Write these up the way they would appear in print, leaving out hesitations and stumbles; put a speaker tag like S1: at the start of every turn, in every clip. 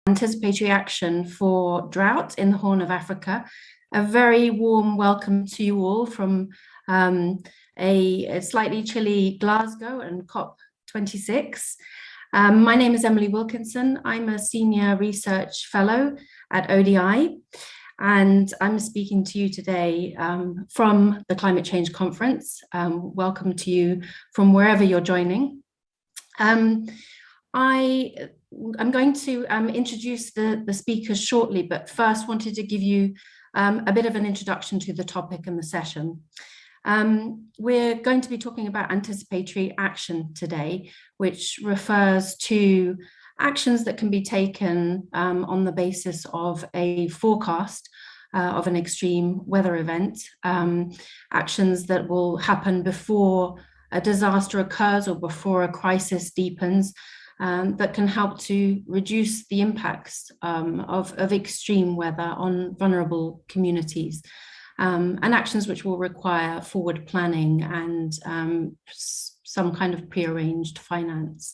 S1: Anticipatory action for drought in the Horn of Africa. A very warm welcome to you all from a slightly chilly Glasgow and COP26. My name is Emily Wilkinson. I'm a senior research fellow at ODI, and I'm speaking to you today from the Climate Change Conference. Welcome to you from wherever you're joining. I'm going to introduce the speakers shortly, but first wanted to give you a bit of an introduction to the topic and the session. We're going to be talking about anticipatory action today, which refers to actions that can be taken on the basis of a forecast of an extreme weather event, actions that will happen before a disaster occurs or before a crisis deepens, that can help to reduce the impacts of extreme weather on vulnerable communities, and actions which will require forward planning and some kind of prearranged finance.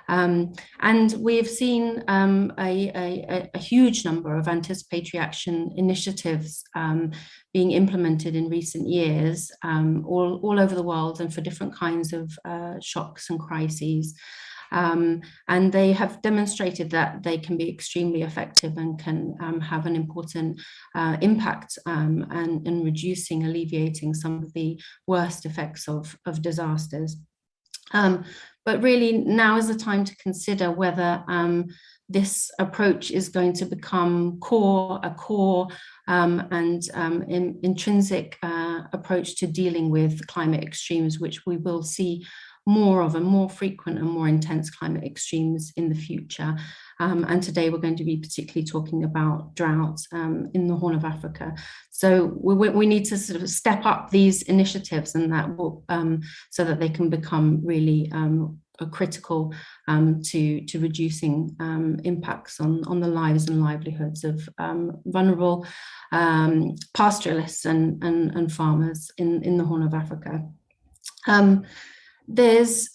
S1: And we've seen a huge number of anticipatory action initiatives being implemented in recent years, all over the world and for different kinds of shocks and crises. And they have demonstrated that they can be extremely effective and can have an important impact in reducing, alleviating some of the worst effects of disasters. But really now is the time to consider whether this approach is going to become a core and intrinsic approach to dealing with climate extremes, which we will see more of and more frequent and more intense climate extremes in the future. And today we're going to be particularly talking about droughts in the Horn of Africa. So we need to sort of step up these initiatives, and that will so that they can become really critical to reducing impacts on the lives and livelihoods of vulnerable pastoralists and farmers in the Horn of Africa. There's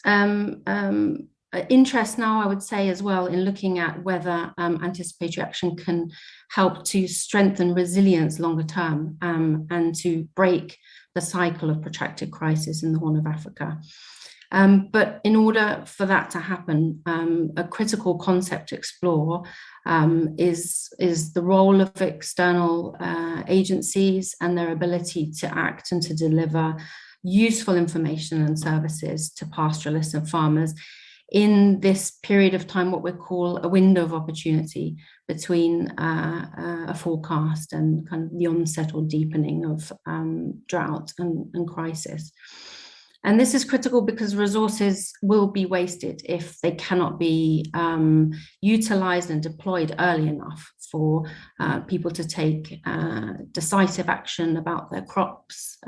S1: interest now, I would say, as well, in looking at whether anticipatory action can help to strengthen resilience longer term and to break the cycle of protracted crisis in the Horn of Africa. But in order for that to happen, a critical concept to explore is the role of external agencies and their ability to act and to deliver useful information and services to pastoralists and farmers in this period of time, what we call a window of opportunity between a forecast and kind of the onset or deepening of drought and crisis. And this is critical because resources will be wasted if they cannot be utilized and deployed early enough for people to take decisive action about their crops,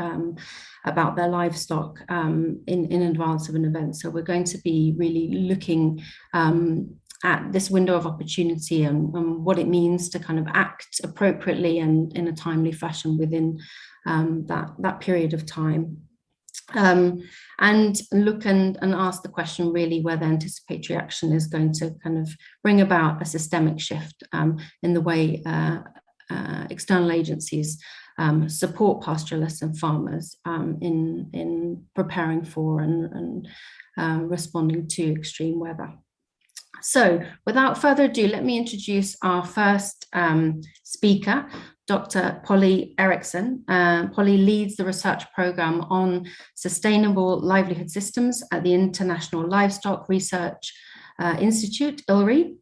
S1: about their livestock in advance of an event. So we're going to be really looking at this window of opportunity and what it means to kind of act appropriately and in a timely fashion within that period of time. And look and ask the question really whether anticipatory action is going to kind of bring about a systemic shift in the way external agencies support pastoralists and farmers in preparing for and responding to extreme weather. So without further ado, let me introduce our first speaker, Dr. Polly Eriksson. Polly leads the research program on sustainable livelihood systems at the International Livestock Research Institute, ILRI.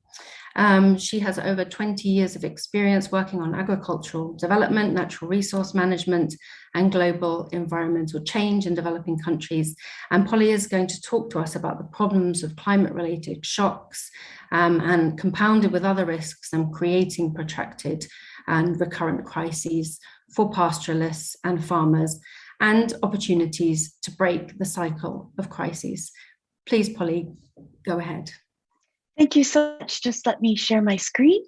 S1: She has over 20 years of experience working on agricultural development, natural resource management, and global environmental change in developing countries. And Polly is going to talk to us about the problems of climate-related shocks and compounded with other risks and creating protracted and recurrent crises for pastoralists and farmers, and opportunities to break the cycle of crises. Please, Polly, go ahead.
S2: Thank you so much. Just let me share my screen.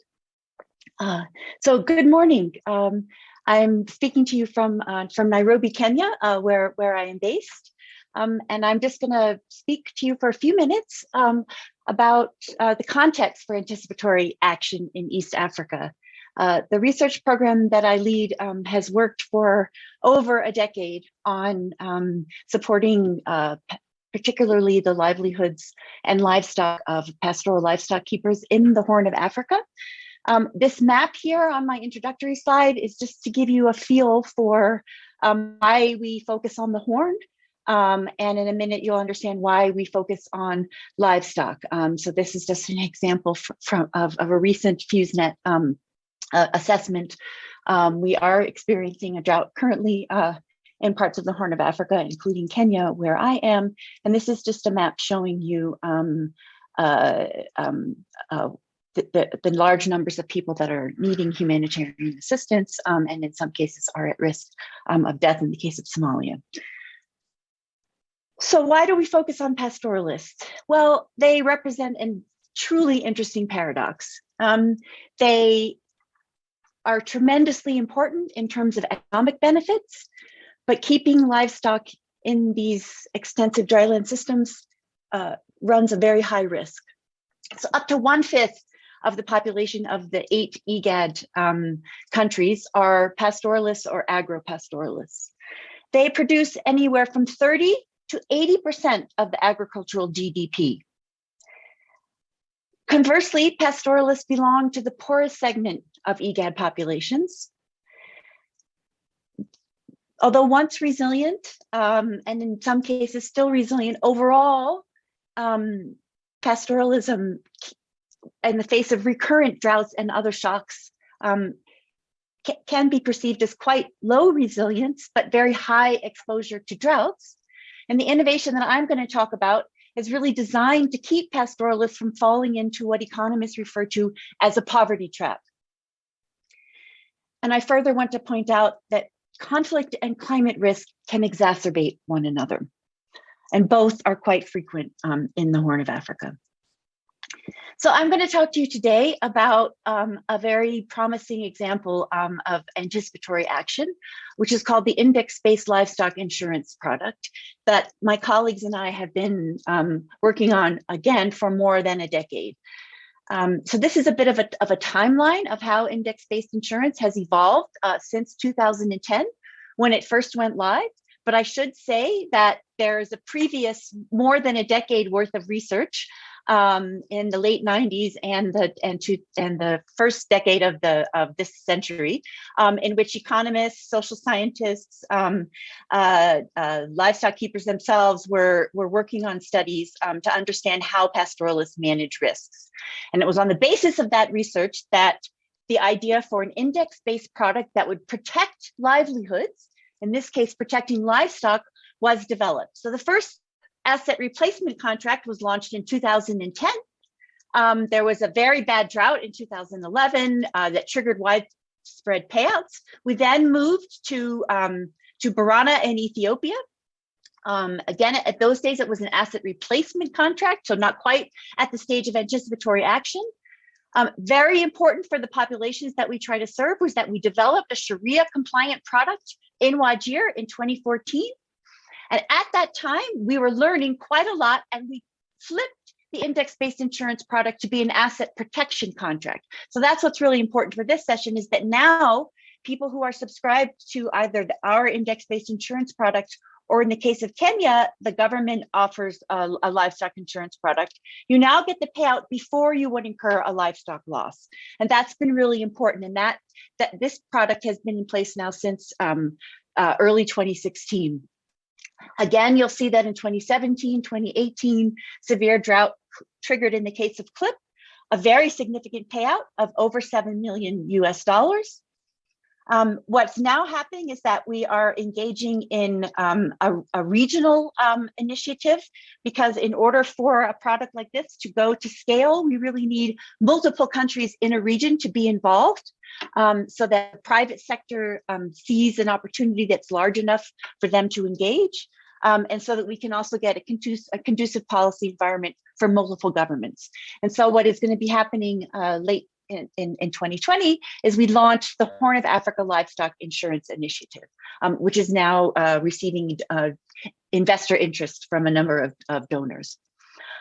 S2: So good morning. I'm speaking to you from Nairobi, Kenya, where I am based. And I'm just going to speak to you for a few minutes about the context for anticipatory action in East Africa. The research program that I lead has worked for over a decade on supporting particularly the livelihoods and livestock of pastoral livestock keepers in the Horn of Africa. This map here on my introductory slide is just to give you a feel for why we focus on the Horn. And in a minute, you'll understand why we focus on livestock. So this is just an example of a recent FuseNet assessment. We are experiencing a drought currently in parts of the Horn of Africa, including Kenya, where I am. And this is just a map showing you the large numbers of people that are needing humanitarian assistance, and in some cases are at risk of death in the case of Somalia. So why do we focus on pastoralists? Well, they represent a truly interesting paradox. They are tremendously important in terms of economic benefits, but keeping livestock in these extensive dryland systems runs a very high risk. So up to 1/5 of the population of the 8 IGAD countries are pastoralists or agro-pastoralists. They produce anywhere from 30 to 80% of the agricultural GDP. Conversely, pastoralists belong to the poorest segment of IGAD populations. Although once resilient, and in some cases still resilient, overall, pastoralism in the face of recurrent droughts and other shocks can be perceived as quite low resilience, but very high exposure to droughts. And the innovation that I'm going to talk about is really designed to keep pastoralists from falling into what economists refer to as a poverty trap. And I further want to point out that conflict and climate risk can exacerbate one another, and both are quite frequent in the Horn of Africa. So I'm going to talk to you today about a very promising example of anticipatory action, which is called the Indexbased livestock insurance product that my colleagues and I have been working on, again, for more than a decade. So this is a bit of a timeline of how index-based insurance has evolved since 2010, when it first went live. But I should say that there's a previous more than a decade worth of research in the late 90s and the first decade of this century, in which economists, social scientists, livestock keepers themselves were working on studies to understand how pastoralists manage risks. And it was on the basis of that research that the idea for an index-based product that would protect livelihoods, in this case, protecting livestock, was developed. So the first asset replacement contract was launched in 2010. There was a very bad drought in 2011 that triggered widespread payouts. We then moved to Borana in Ethiopia. Again, at those days, it was an asset replacement contract, so not quite at the stage of anticipatory action. Very important for the populations that we try to serve was that we developed a Sharia compliant product in Wajir in 2014. And at that time, we were learning quite a lot, and we flipped the index-based insurance product to be an asset protection contract. So that's what's really important for this session, is that now people who are subscribed to either our index-based insurance product, or in the case of Kenya, the government offers a livestock insurance product, you now get the payout before you would incur a livestock loss. And that's been really important. And that this product has been in place now since early 2016. Again, you'll see that in 2017, 2018, severe drought triggered, in the case of CLIP, a very significant payout of over $7 million US. What's now happening is that we are engaging in a regional initiative, because in order for a product like this to go to scale, we really need multiple countries in a region to be involved, so that the private sector sees an opportunity that's large enough for them to engage, and so that we can also get a conducive policy environment for multiple governments. And so what is going to be happening late in 2020 is we launched the Horn of Africa Livestock Insurance Initiative, which is now receiving investor interest from a number of donors.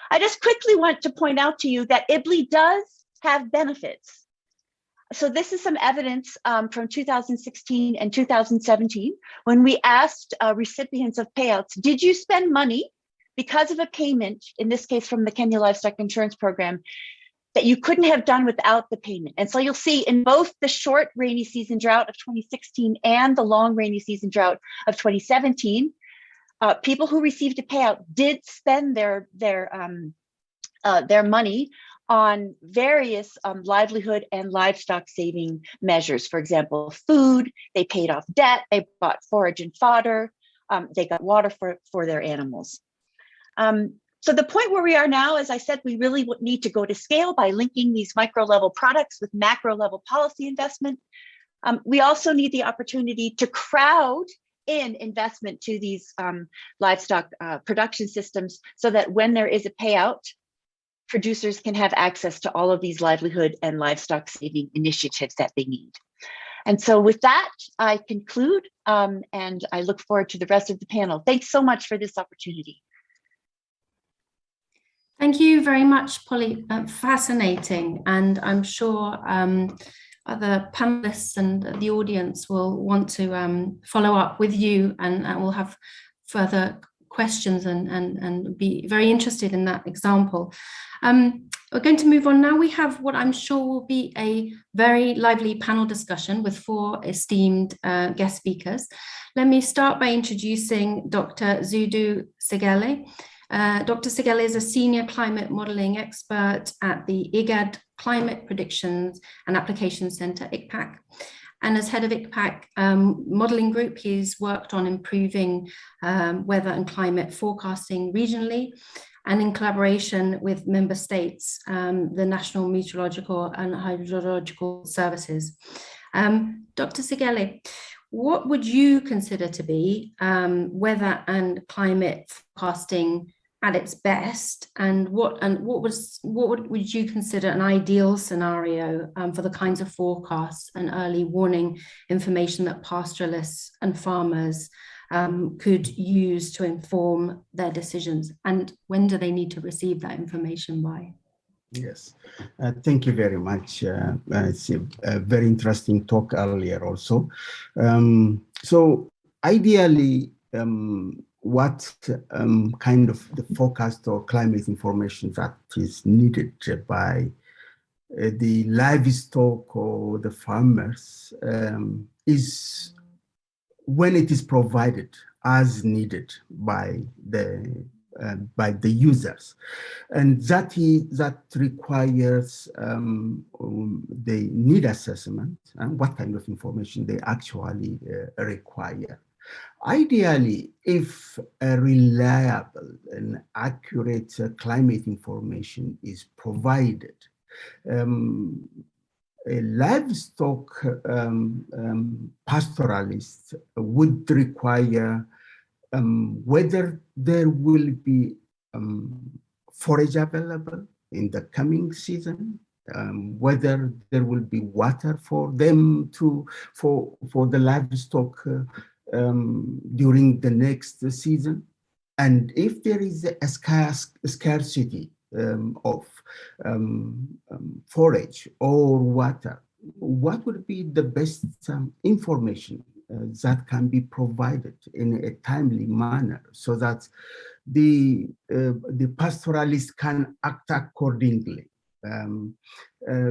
S2: I just quickly want to point out to you that IBLI does have benefits. So this is some evidence from 2016 and 2017, when we asked recipients of payouts, did you spend money because of a payment, in this case from the Kenya Livestock Insurance Program, that you couldn't have done without the payment? And so you'll see in both the short rainy season drought of 2016 and the long rainy season drought of 2017, people who received a payout did spend their money on various livelihood and livestock saving measures. For example, food, they paid off debt, they bought forage and fodder, they got water for their animals. So the point where we are now, as I said, we really need to go to scale by linking these micro level products with macro level policy investment. We also need the opportunity to crowd in investment to these livestock production systems so that when there is a payout, producers can have access to all of these livelihood and livestock saving initiatives that they need. And so with that, I conclude, and I look forward to the rest of the panel. Thanks so much for this opportunity.
S1: Thank you very much, Polly. Fascinating. And I'm sure other panelists and the audience will want to follow up with you, and we'll have further questions and be very interested in that example. We're going to move on now. We have what I'm sure will be a very lively panel discussion with 4 esteemed guest speakers. Let me start by introducing Dr. Zudu Segele. Dr. Segele is a senior climate modeling expert at the IGAD Climate Predictions and Application Center, ICPAC. And as head of ICPAC modeling group, he's worked on improving weather and climate forecasting regionally, and in collaboration with member states, the National Meteorological and Hydrological Services. Dr. Segele, what would you consider to be weather and climate forecasting at its best, and what would you consider an ideal scenario for the kinds of forecasts and early warning information that pastoralists and farmers could use to inform their decisions, and when do they need to receive that information by?
S3: Yes, thank you very much. It's a very interesting talk earlier also. So ideally, what kind of the forecast or climate information that is needed by the livestock or the farmers is when it is provided as needed by the users, and that requires the need assessment and what kind of information they actually require. Ideally, if a reliable and accurate climate information is provided, a livestock pastoralist would require whether there will be forage available in the coming season, whether there will be water for them for the livestock during the next season, and if there is a scarcity of forage or water, what would be the best information that can be provided in a timely manner so that the pastoralist can act accordingly.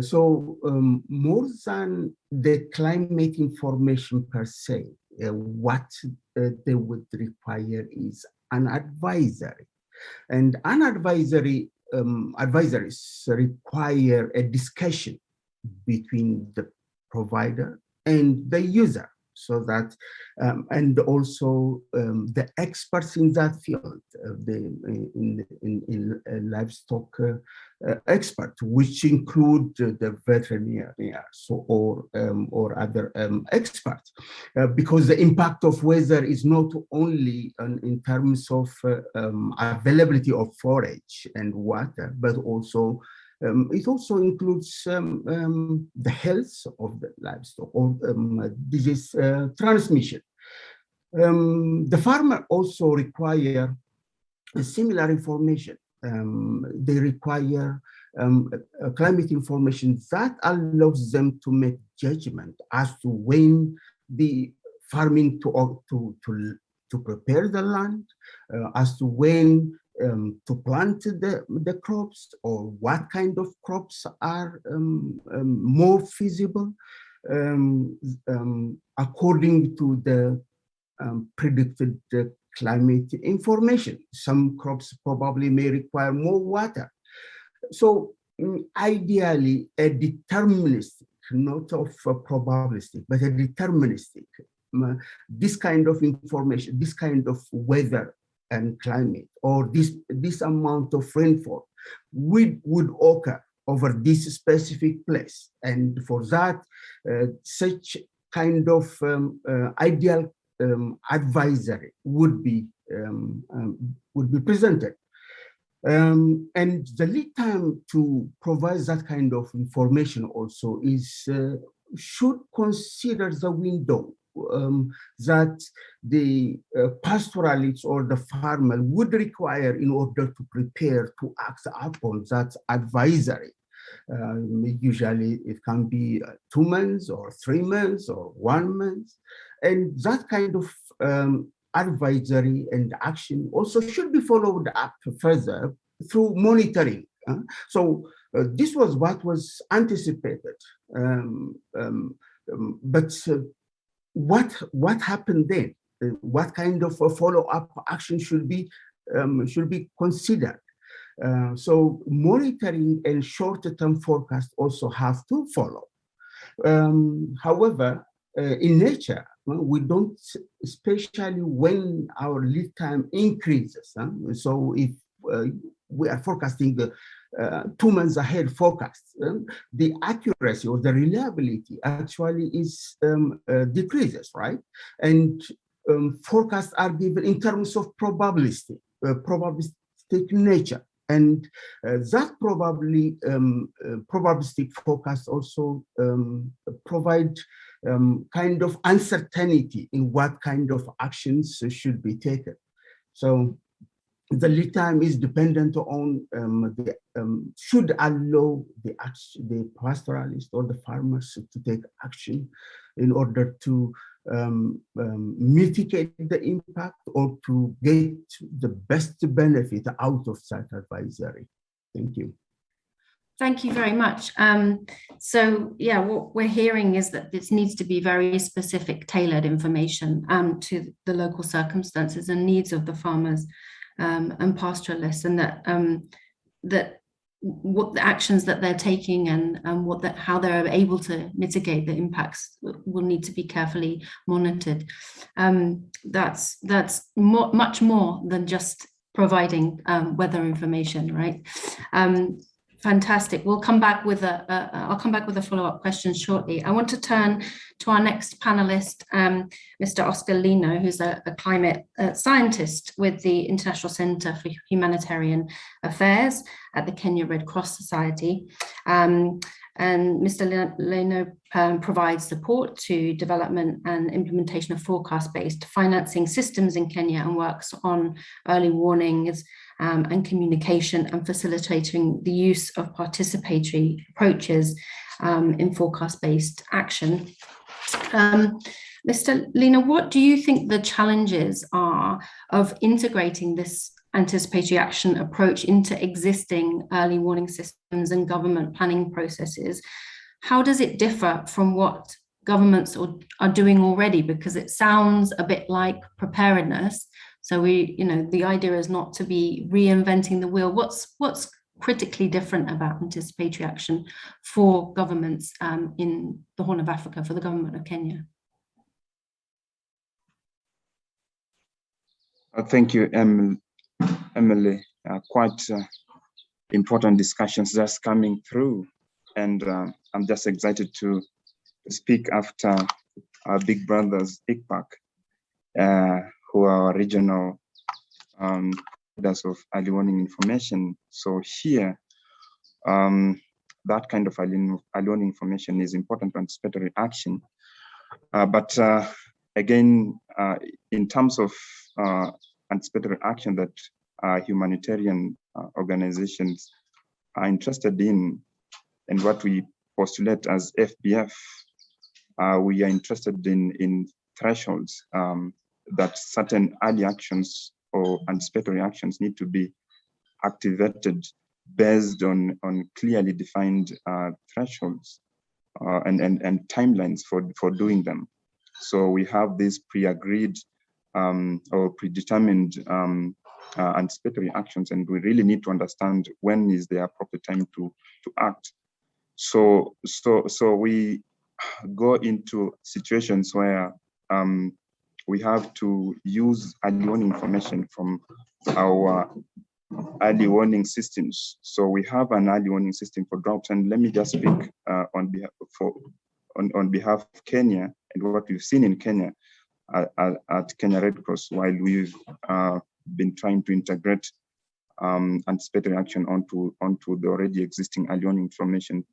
S3: So more than the climate information per se, what they would require is an advisory. And an advisory, advisories require a discussion between the provider and the user, so that, and also the experts in that field, in livestock experts, which include the veterinarians or other experts, because the impact of weather is not only in terms of availability of forage and water, but also It also includes the health of the livestock or disease transmission. The farmer also require similar information. They require climate information that allows them to make judgment as to when the farming to prepare the land, as to when to plant the crops, or what kind of crops are more feasible according to the predicted climate information. Some crops probably may require more water. So ideally, a deterministic, not of a probabilistic, but a deterministic, this kind of information, this kind of weather and climate, or this amount of rainfall would occur over this specific place. And for that, such kind of ideal advisory would be presented. And the lead time to provide that kind of information also is should consider the window that the pastoralists or the farmer would require in order to prepare to act upon that advisory. Usually it can be 2 months or 3 months or 1 month. And that kind of advisory and action also should be followed up further through monitoring. So this was what was anticipated. But what happened then? What kind of a follow-up action should be considered? So monitoring and short-term forecast also have to follow. However, in nature, we don't, especially when our lead time increases. So if we are forecasting the 2 months ahead forecast, the accuracy or the reliability actually is decreases, right? And forecasts are given in terms of probabilistic nature. And that probabilistic forecast also provide kind of uncertainty in what kind of actions should be taken. So the lead time is dependent on should allow the pastoralist or the farmers to take action in order to mitigate the impact or to get the best benefit out of that advisory. Thank you.
S1: Thank you very much. So yeah, what we're hearing is that this needs to be very specific, tailored information to the local circumstances and needs of the farmers and pastoralists, and that what the actions that they're taking and how they're able to mitigate the impacts will need to be carefully monitored. That's much more than just providing weather information, right? Fantastic. We'll come back with I'll come back with a follow-up question shortly. I want to turn to our next panelist, Mr. Oscar Lino, who's a climate scientist with the International Center for Humanitarian Affairs at the Kenya Red Cross Society. And Mr. Lino provides support to development and implementation of forecast-based financing systems in Kenya and works on early warnings and communication and facilitating the use of participatory approaches in forecast-based action. Mr. Lino, what do you think the challenges are of integrating this anticipatory action approach into existing early warning systems and government planning processes? How does it differ from what governments are doing already? Because it sounds a bit like preparedness. So the idea is not to be reinventing the wheel. What's critically different about anticipatory action for governments in the Horn of Africa, for the government of Kenya?
S4: Thank you, Emily. Quite important discussions just coming through, and I'm just excited to speak after our big brothers, ICPAC, who are regional leaders of early warning information. So here, that kind of early information is important to anticipatory action. But again, in terms of anticipatory action that humanitarian organizations are interested in, and what we postulate as FBF, we are interested in thresholds that certain early actions or anticipatory actions need to be activated based on clearly defined thresholds and timelines for doing them. So we have these pre-agreed or predetermined anticipatory actions, and we really need to understand when is the appropriate time to act. So we go into situations where we have to use early warning information from our early warning systems. So we have an early warning system for drought, and let me just speak on behalf of Kenya and what we've seen in Kenya at Kenya Red Cross, while we've been trying to integrate anticipatory action onto the already existing early warning information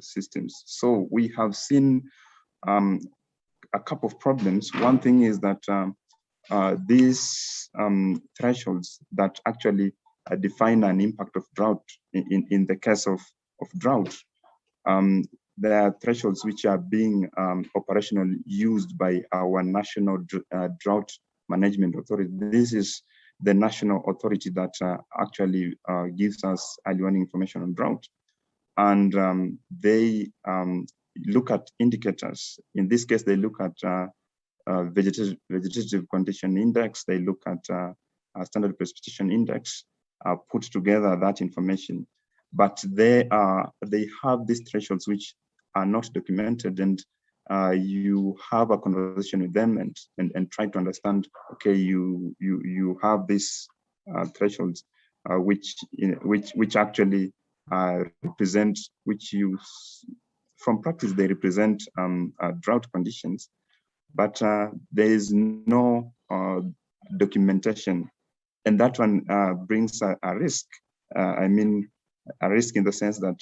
S4: systems. So we have seen a couple of problems. One thing is that these thresholds that actually define an impact of drought in the case of drought, there are thresholds which are being operationally used by our national drought management authority. This is the national authority that actually gives us early warning information on drought. And they look at indicators. In this case, they look at vegetative condition index, they look at standard precipitation index, put together that information. But they have these thresholds which are not documented, and you have a conversation with them and try to understand, okay, you have these thresholds which actually represent, from practice, they represent drought conditions, but there is no documentation. And that one brings a risk. I mean, a risk in the sense that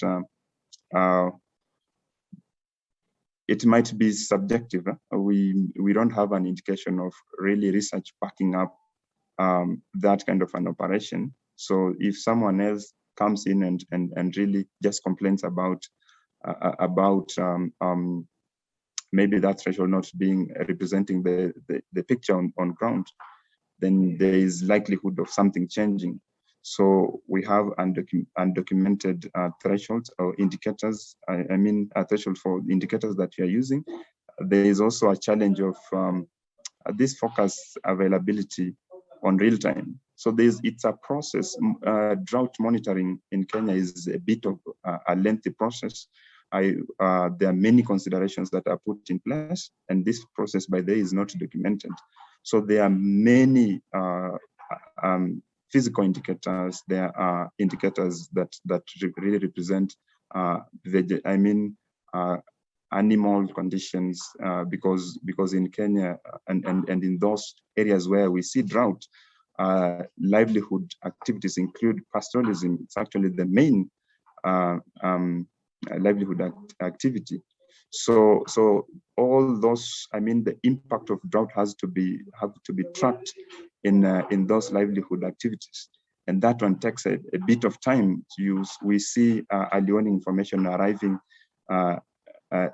S4: it might be subjective. We don't have an indication of really research backing up that kind of an operation. So if someone else comes in and really just complains about maybe that threshold not being representing the picture on ground, then there is likelihood of something changing. So we have undocumented thresholds or indicators. I mean, a threshold for indicators that you are using. There is also a challenge of this focus availability on real time. So it's a process. Drought monitoring in Kenya is a bit of a lengthy process. There are many considerations that are put in place, and this process by the way is not documented. So there are many physical indicators. There are indicators that really represent animal conditions, because in Kenya and in those areas where we see drought, livelihood activities include pastoralism. It's actually the main livelihood activity. So all those, I mean, the impact of drought have to be tracked in those livelihood activities, and that one takes a bit of time to use. We see early warning information arriving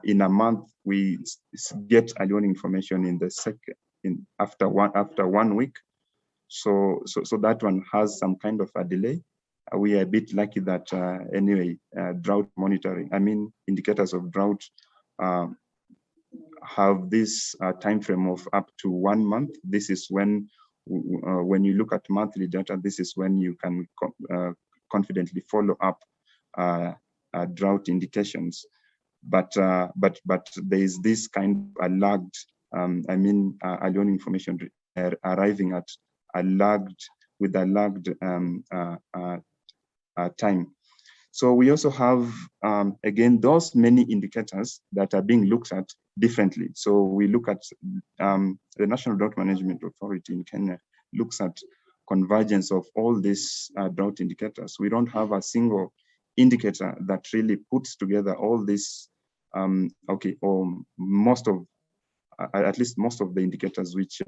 S4: in a month. We get early warning information in after 1 week. So that one has some kind of a delay. We are a bit lucky that anyway, drought monitoring, I mean, indicators of drought have this time frame of up to 1 month. This is when you look at monthly data, this is when you can confidently follow up drought indications. But there is this kind of a lagged, early warning information arriving at with a lagged time. So we also have, again, those many indicators that are being looked at differently. So we look at the National Drought Management Authority in Kenya looks at convergence of all these drought indicators. We don't have a single indicator that really puts together all this, or most of, at least most of the indicators which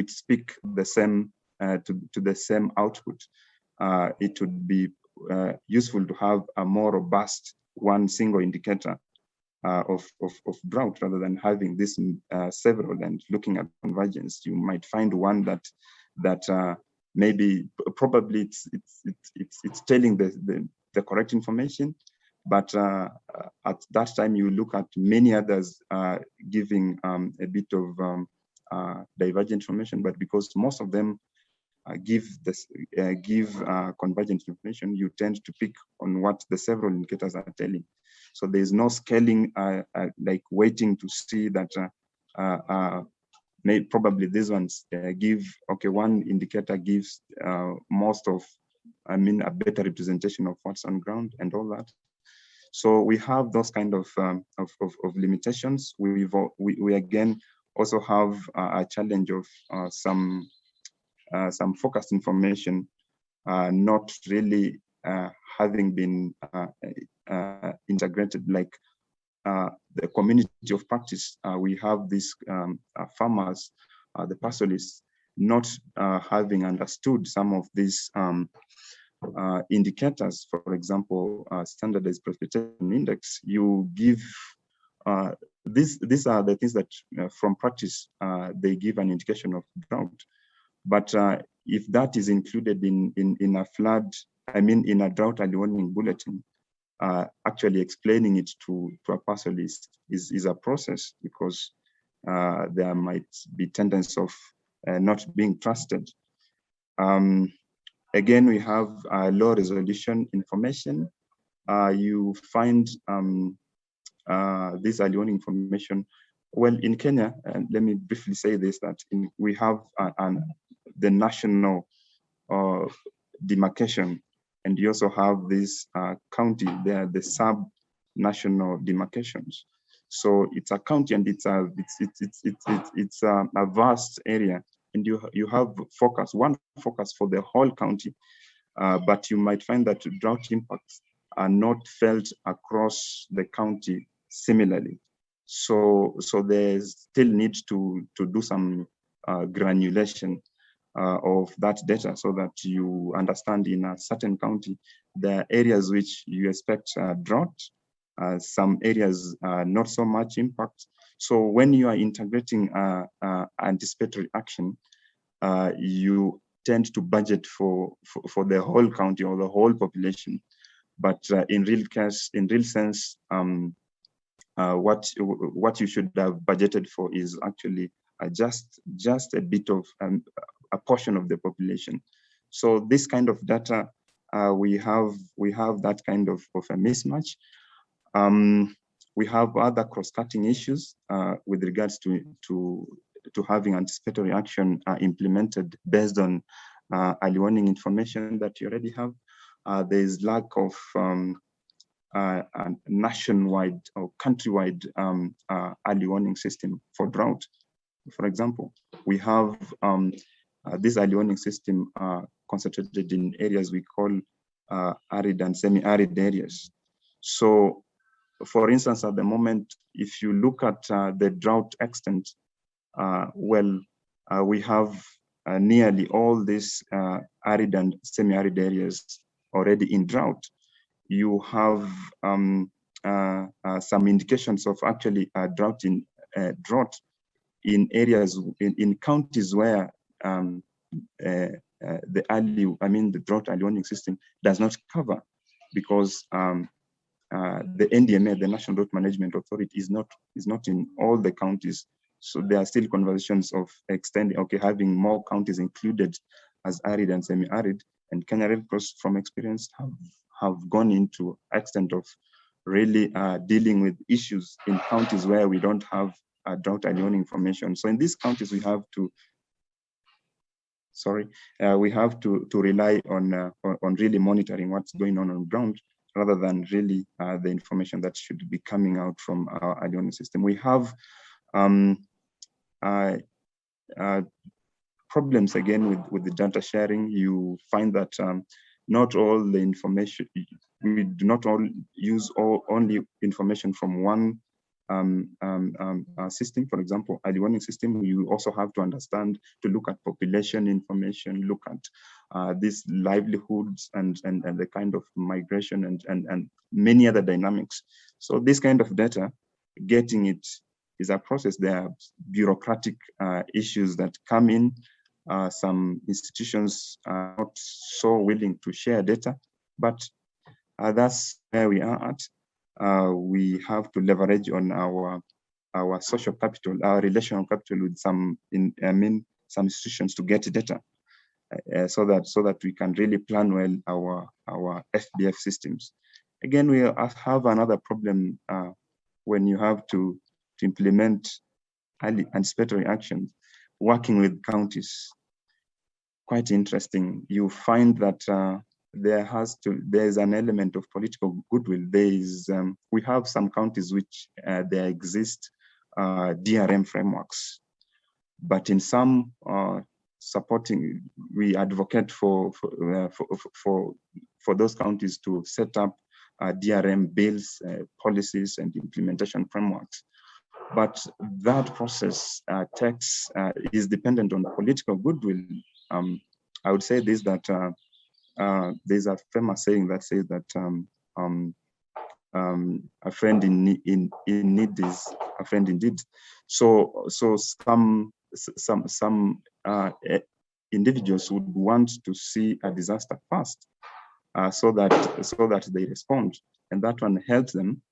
S4: speak the same to the same output. It would be useful to have a more robust one single indicator of drought, rather than having this several and looking at convergence. You might find one that maybe probably it's telling the correct information, but at that time you look at many others giving a bit of divergent information. But because most of them give convergent information, you tend to pick on what the several indicators are telling. So there's no scaling, like waiting to see that probably these ones give, okay, one indicator gives most of, a better representation of what's on ground and all that. So we have those kind of limitations. We again also have a challenge of some focused information not really having been integrated, like the community of practice. We have these farmers, the pastoralists, not having understood some of these indicators. For example, standardized precipitation index. You give these are the things that from practice they give an indication of drought. But if that is included in a flood, in a drought early warning bulletin, actually explaining it to a pastoralist is a process, because there might be tendency of not being trusted. Again, we have low resolution information. You find this early warning information. Well, in Kenya, let me briefly say this, that we have the national demarcation, and you also have this county, they are the sub-national demarcations. So it's a county, and it's a vast area, and you have one focus for the whole county, but you might find that drought impacts are not felt across the county similarly. So there still needs to do some granulation of that data, so that you understand in a certain county the areas which you expect drought, some areas not so much impact. So when you are integrating anticipatory action, you tend to budget for the whole county or the whole population. But in real sense, what you should have budgeted for is actually just a bit of a portion of the population. So this kind of data, we have that kind of a mismatch. We have other cross-cutting issues with regards to having anticipatory action implemented based on early warning information that you already have. There is lack of a nationwide or countrywide early warning system for drought. For example, we have this early warning system concentrated in areas we call arid and semi-arid areas. So, for instance, at the moment, if you look at the drought extent, we have nearly all these arid and semi-arid areas already in drought. You have some indications of actually drought in areas in counties where the drought early warning system does not cover, because the NDMA, the National Drought Management Authority, is not in all the counties. So there are still conversations of extending, having more counties included as arid and semi-arid. And Kenya Red Cross, from experience, have gone into extent of really dealing with issues in counties where we don't have drought early warning information. So in these counties, we have to rely on really monitoring what's going on ground, rather than really the information that should be coming out from our early warning system. We have problems again with the data sharing. You find that not all the information, we do not all use only information from one system. For example, early warning system, you also have to understand to look at population information, look at these livelihoods and the kind of migration and many other dynamics. So this kind of data, getting it is a process. There are bureaucratic issues that come in. Some institutions are not so willing to share data, but that's where we are at. We have to leverage on our social capital, our relational capital with some institutions to get data, so that we can really plan well our FBF systems. Again, we have another problem when you have to implement early anticipatory actions, working with counties. Quite interesting. You find that there's an element of political goodwill. We have some counties which there exist DRM frameworks, but in some we advocate for those counties to set up DRM bills, policies, and implementation frameworks. But that process is dependent on political goodwill. I would say this, that there's a famous saying that says that a friend in need is a friend indeed. So some individuals would want to see a disaster fast, so that they respond, and that one helps them.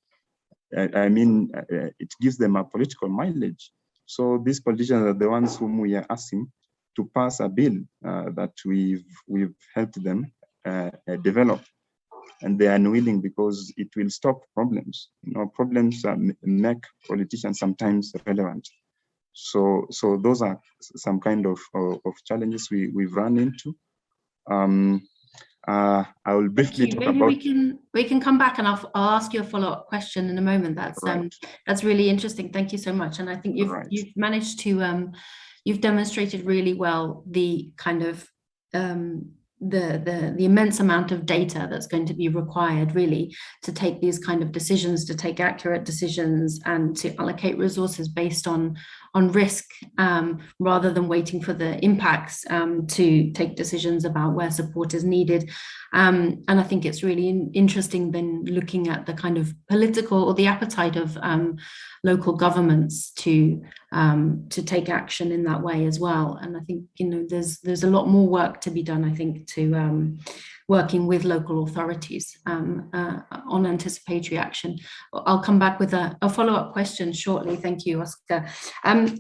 S4: It gives them a political mileage. So these politicians are the ones whom we are asking to pass a bill that we've helped them develop, and they are unwilling because it will stop problems. Problems make politicians sometimes relevant. So those are some kind of challenges we've run into. I will briefly talk about.
S1: Maybe we can come back and I'll ask you a follow-up question in a moment. That's really interesting. Thank you so much. And I think you've managed to you've demonstrated really well the kind of the immense amount of data that's going to be required really to take these kind of decisions, to take accurate decisions, and to allocate resources based on risk, rather than waiting for the impacts to take decisions about where support is needed. And I think it's really interesting then looking at the kind of political or the appetite of local governments to take action in that way as well. And I think there's a lot more work to be done, I think, to working with local authorities on anticipatory action. I'll come back with a follow-up question shortly. Thank you, Oscar.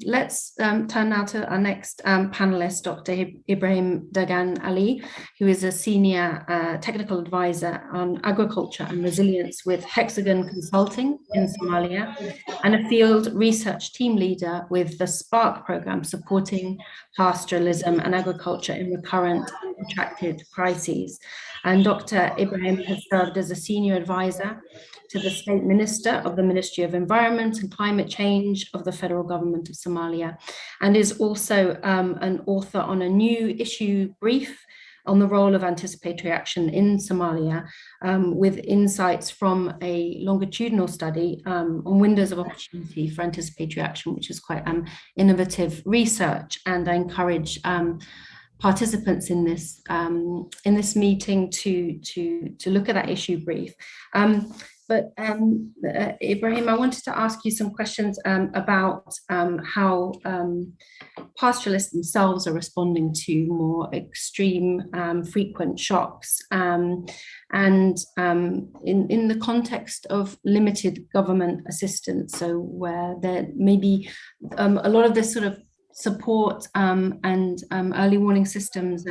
S1: Let's turn now to our next panelist, Dr. Ibrahim Dagan Ali, who is a senior technical advisor on agriculture and resilience with Hexagon Consulting in Somalia, and a field research team leader with the SPARK program supporting pastoralism and agriculture in recurrent and protracted crises. And Dr. Ibrahim has served as a senior advisor to the State Minister of the Ministry of Environment and Climate Change of the Federal Government of Somalia, and is also an author on a new issue brief on the role of anticipatory action in Somalia, with insights from a longitudinal study on windows of opportunity for anticipatory action, which is quite innovative research. And I encourage participants in this meeting to look at that issue brief. But Ibrahim, I wanted to ask you some questions about how pastoralists themselves are responding to more extreme, frequent shocks, and in the context of limited government assistance. So where there may be a lot of this sort of support and early warning systems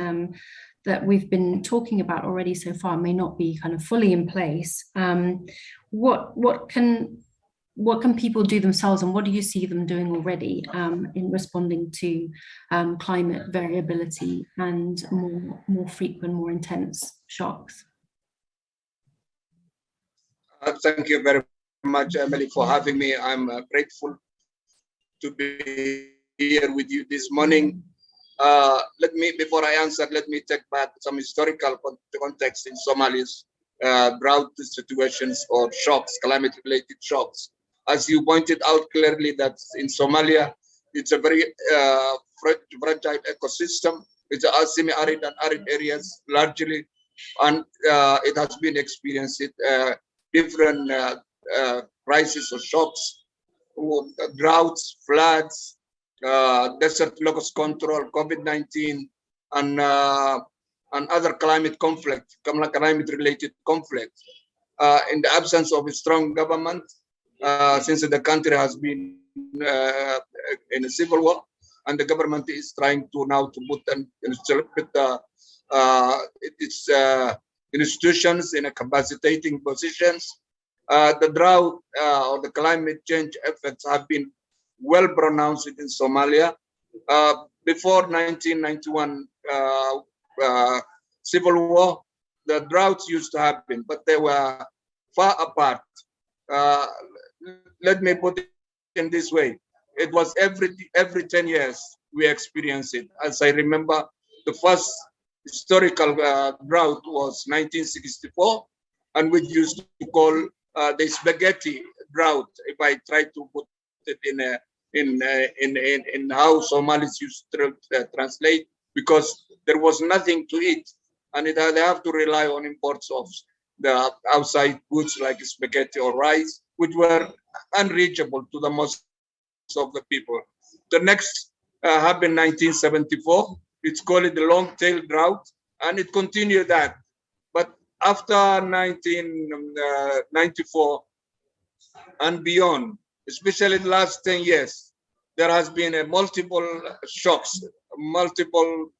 S1: that we've been talking about already so far may not be kind of fully in place. What can people do themselves, and what do you see them doing already in responding to climate variability and more frequent, more intense shocks?
S5: Thank you very much, Emily, for having me. I'm grateful to be here with you this morning. Let me, before I answer, let me take back some historical context in Somalia's drought situations or shocks, climate-related shocks. As you pointed out clearly, that in Somalia, it's a very fragile ecosystem. It's a semi-arid and arid areas largely, and it has been experiencing different crises or shocks, droughts, floods, desert locust control, COVID-19, and other climate conflict, climate-related conflict. In the absence of a strong government, since the country has been in a civil war, and the government is trying to now to put its institutions in a capacitating positions. The drought or the climate change effects have been well pronounced in Somalia. Before 1991 civil war, the droughts used to happen, but they were far apart. Let me put it in this way. It was every 10 years we experienced it. As I remember, the first historical drought was 1964, and we used to call the spaghetti drought, if I try to put it in how Somalis used to translate, because there was nothing to eat, and they have to rely on imports of the outside goods like spaghetti or rice, which were unreachable to the most of the people. The next happened in 1974. It's called the long tail drought, and it continued that. But after 1994 and beyond, especially the last 10 years, there has been a multiple shocks, multiple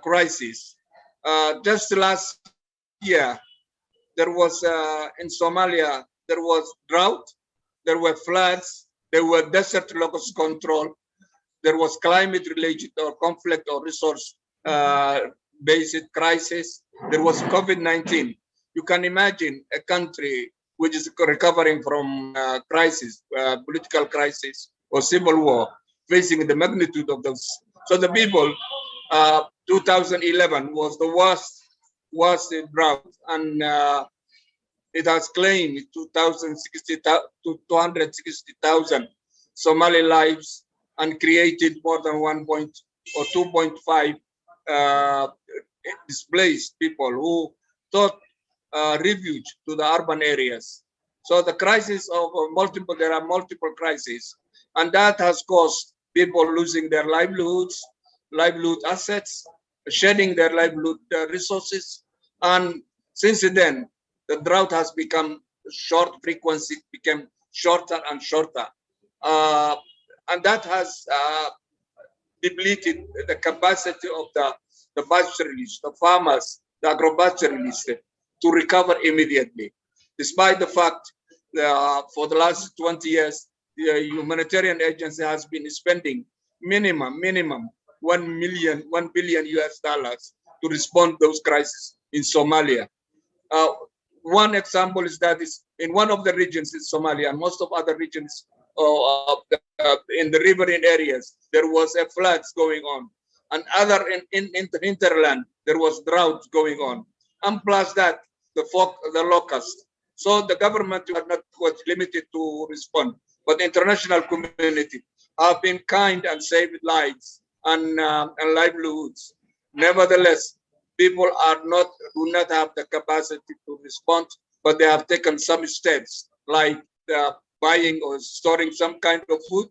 S5: crises. Just last year, there was in Somalia, there was drought, there were floods, there were desert locust control, there was climate-related or conflict or resource-based crisis, there was COVID-19. You can imagine a country which is recovering from crisis, political crisis or civil war, facing the magnitude of those. So the people, 2011 was the worst drought, and it has claimed 260,000 Somali lives and created more than 2.5 displaced people who sought refuge to the urban areas. So the crisis of there are multiple crises, and that has caused people losing their livelihoods, livelihood assets, shedding their livelihood resources, and since then, the drought has become short frequency, became shorter and shorter. And that has depleted the capacity of the pastoralists, the farmers, the agro-pastoralists to recover immediately. Despite the fact for the last 20 years, the humanitarian agency has been spending minimum $1 billion US to respond to those crises in Somalia. One example is that in one of the regions in Somalia, and most of other regions in the riverine areas, there was a floods going on, and other in the hinterland, there was drought going on, and plus that the locust. So the government was limited to respond, but the international community have been kind and saved lives and livelihoods. Nevertheless, people do not have the capacity to respond, but they have taken some steps like buying or storing some kind of food,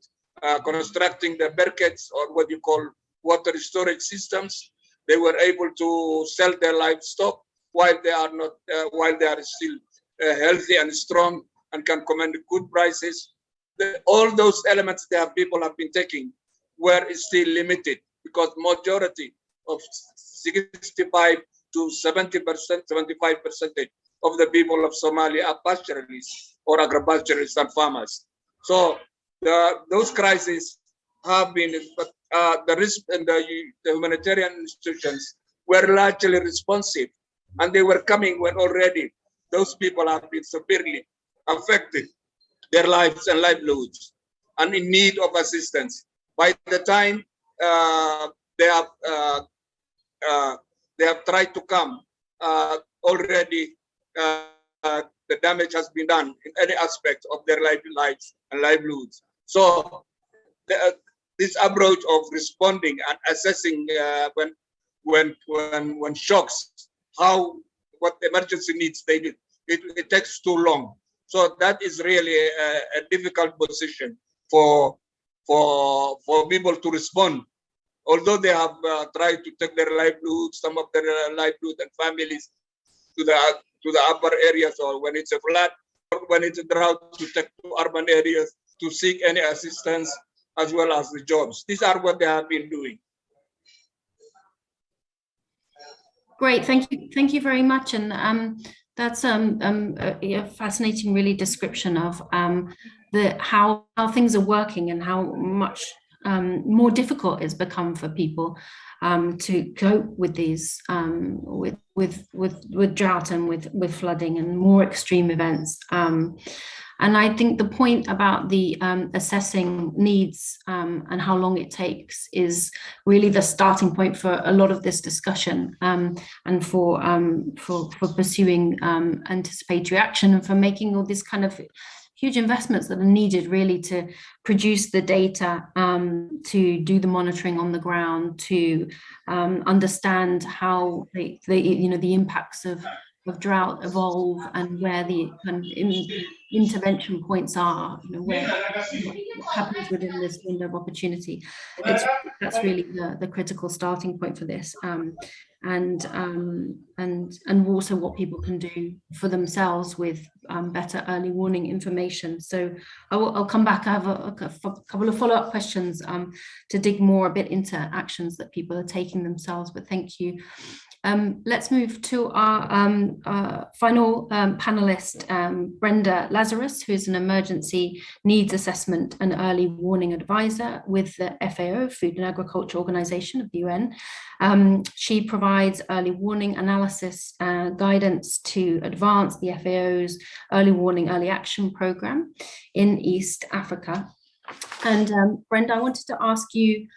S5: constructing the barricades or what you call water storage systems. They were able to sell their livestock while they are still healthy and strong and can command good prices. All those elements that people have been taking were still limited because majority of 65 to 70%, 75% of the people of Somalia are pastoralists or agro-pastoralists and farmers. So those crises have been, the risk and the humanitarian institutions were largely responsive, and they were coming when already those people have been severely affected, their lives and livelihoods, and in need of assistance. By the time they have tried to come. Already the damage has been done in any aspect of their lives and livelihoods. So this approach of responding and assessing when shocks, what emergency needs they need, it takes too long. So that is really a difficult position for people to respond. Although they have tried to take their livelihood, some of their livelihood and families to the upper areas, or when it's a flood, or when it's a drought, to take to urban areas to seek any assistance as well as the jobs. These are what they have been doing.
S1: Great, thank you very much, and that's a fascinating, really, description of how things are working and how much more difficult it's become for people to cope with these with drought and with flooding and more extreme events. And I think the point about the assessing needs and how long it takes is really the starting point for a lot of this discussion, and for pursuing anticipatory action, and for making all this kind of huge investments that are needed really to produce the data, to do the monitoring on the ground, to understand how the impacts of drought evolve, and where the intervention points are, what happens within this window of opportunity. That's really the critical starting point for this, and also what people can do for themselves with better early warning information. So I'll come back. I have a couple of follow-up questions to dig more a bit into actions that people are taking themselves, but thank you. Let's move to our final panelist, Brenda Lazarus, who is an emergency needs assessment and early warning advisor with the FAO, Food and Agriculture Organization of the UN. She provides early warning analysis guidance to advance the FAO's early warning, early action program in East Africa. And Brenda, I wanted to ask you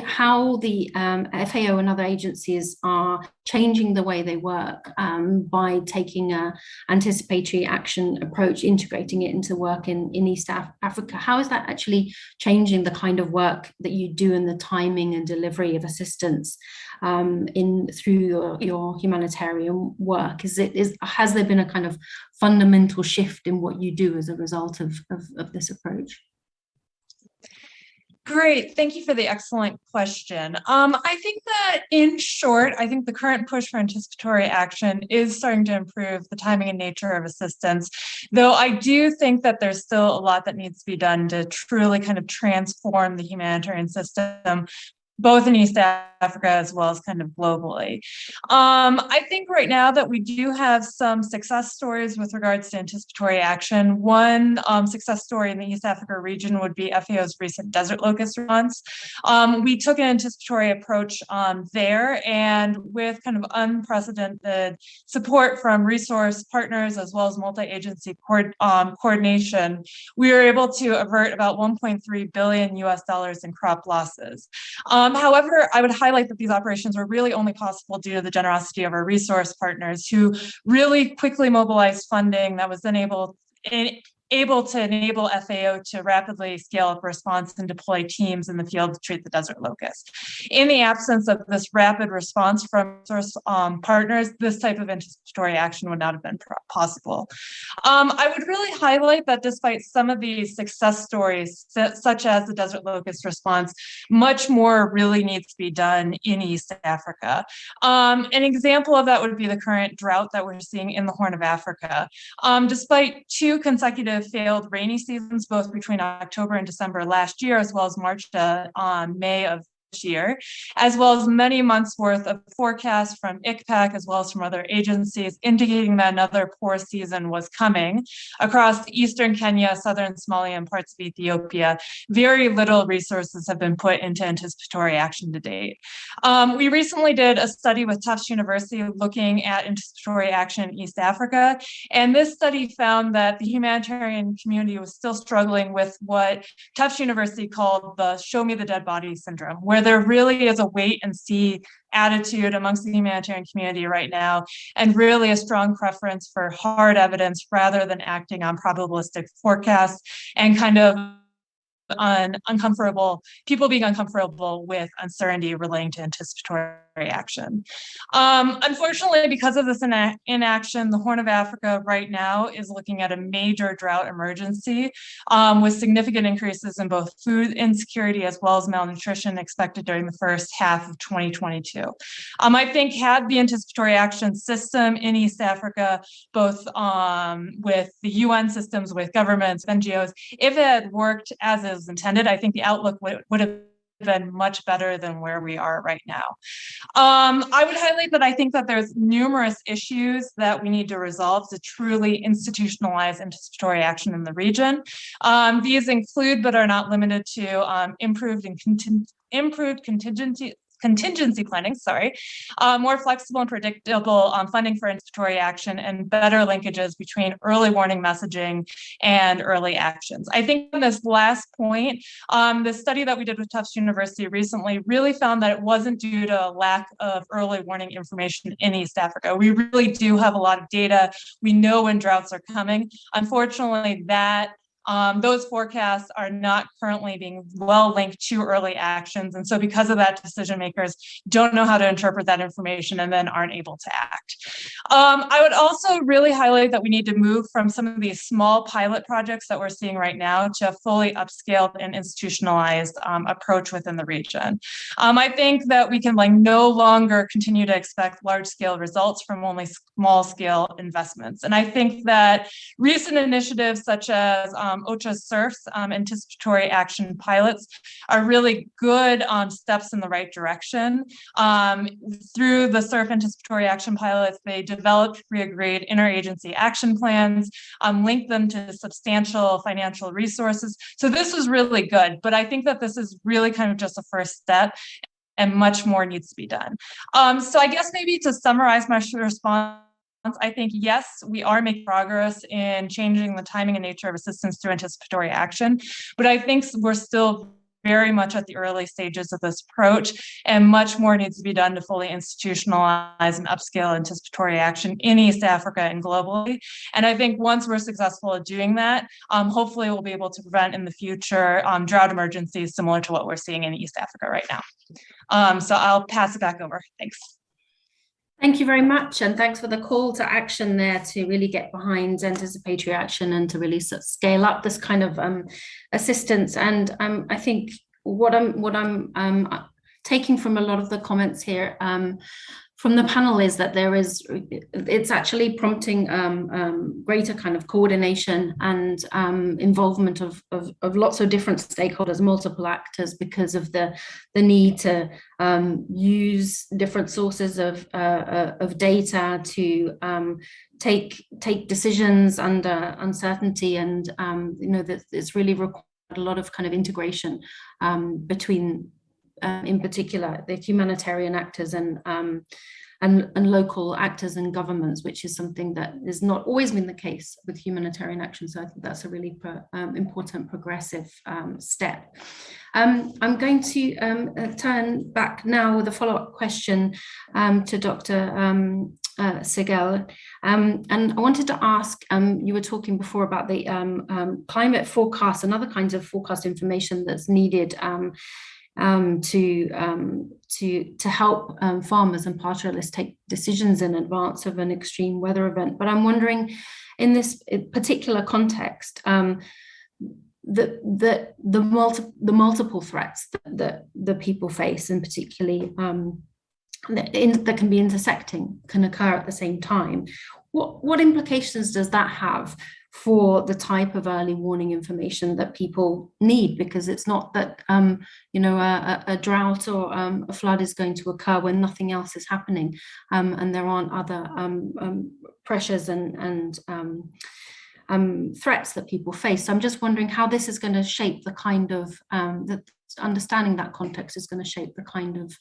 S1: how the FAO and other agencies are changing the way they work by taking an anticipatory action approach, integrating it into work in East Africa. How is that actually changing the kind of work that you do and the timing and delivery of assistance through your humanitarian work? Has there been a kind of fundamental shift in what you do as a result of this approach?
S6: Great, thank you for the excellent question. I think that, in short, I think the current push for anticipatory action is starting to improve the timing and nature of assistance, though I do think that there's still a lot that needs to be done to truly kind of transform the humanitarian system, both in East Africa as well as kind of globally. I think right now that we do have some success stories with regards to anticipatory action. One success story in the East Africa region would be FAO's recent desert locust response. We took an anticipatory approach there, and with kind of unprecedented support from resource partners as well as multi-agency coordination, we were able to avert about $1.3 billion in crop losses. However, I would highlight that these operations were really only possible due to the generosity of our resource partners, who really quickly mobilized funding that was then able to enable FAO to rapidly scale up response and deploy teams in the field to treat the desert locust. In the absence of this rapid response from resource partners, this type of anticipatory action would not have been possible. I would really highlight that despite some of these success stories, such as the desert locust response, much more really needs to be done in East Africa. An example of that would be the current drought that we're seeing in the Horn of Africa. Despite 2 consecutive failed rainy seasons, both between October and December last year, as well as March to May of year, as well as many months worth of forecasts from ICPAC as well as from other agencies indicating that another poor season was coming across eastern Kenya, southern Somalia, and parts of Ethiopia. Very little resources have been put into anticipatory action to date. We recently did a study with Tufts University looking at anticipatory action in East Africa, and this study found that the humanitarian community was still struggling with what Tufts University called the show me the dead body syndrome, where there really is a wait and see attitude amongst the humanitarian community right now, and really a strong preference for hard evidence rather than acting on probabilistic forecasts and kind of people being uncomfortable with uncertainty relating to anticipatory action. Unfortunately, because of this inaction, the Horn of Africa right now is looking at a major drought emergency with significant increases in both food insecurity as well as malnutrition expected during the first half of 2022. I think had the anticipatory action system in East Africa, both with the UN systems, with governments, NGOs, if it had worked as is intended, I think the outlook would have been much better than where we are right now. I would highlight that I think that there's numerous issues that we need to resolve to truly institutionalize anticipatory action in the region. These include, but are not limited to, improved contingency planning, more flexible and predictable funding for anticipatory action, and better linkages between early warning messaging and early actions. I think on this last point, the study that we did with Tufts University recently really found that it wasn't due to a lack of early warning information in East Africa. We really do have a lot of data. We know when droughts are coming. Unfortunately, those forecasts are not currently being well linked to early actions. And so because of that, decision makers don't know how to interpret that information and then aren't able to act. I would also really highlight that we need to move from some of these small pilot projects that we're seeing right now to a fully upscaled and institutionalized approach within the region. I think that we can no longer continue to expect large scale results from only small scale investments. And I think that recent initiatives such as OCHA's SURF's anticipatory action pilots are really good steps in the right direction. Through the SURF anticipatory action pilots, they developed pre-agreed interagency action plans, linked them to substantial financial resources. So this was really good, but I think that this is really kind of just a first step and much more needs to be done. So I guess maybe to summarize my response, I think, yes, we are making progress in changing the timing and nature of assistance through anticipatory action, but I think we're still very much at the early stages of this approach, and much more needs to be done to fully institutionalize and upscale anticipatory action in East Africa and globally. And I think once we're successful at doing that, hopefully we'll be able to prevent in the future drought emergencies similar to what we're seeing in East Africa right now. So I'll pass it back over. Thanks.
S1: Thank you very much, and thanks for the call to action there to really get behind anticipatory action and to really sort of scale up this kind of assistance. And I think what I'm taking from a lot of the comments here from the panel is that it's actually prompting greater kind of coordination and involvement of lots of different stakeholders, multiple actors, because of the need to use different sources of data to take decisions under uncertainty, and that it's really required a lot of kind of integration between in particular the humanitarian actors and local actors and governments, which is something that has not always been the case with humanitarian action. So I think that's a really important progressive step. I'm going to turn back now with a follow-up question to Dr. Segel. And I wanted to ask, you were talking before about the climate forecast and other kinds of forecast information that's needed to help farmers and pastoralists take decisions in advance of an extreme weather event. But I'm wondering, in this particular context, the multiple threats that the people face, and particularly that can be intersecting, can occur at the same time. what implications does that have for the type of early warning information that people need? Because it's not that you know, a drought or a flood is going to occur when nothing else is happening, and there aren't other pressures and threats that people face. So I'm just wondering how this is going to shape the kind of understanding that context is going to shape the kind of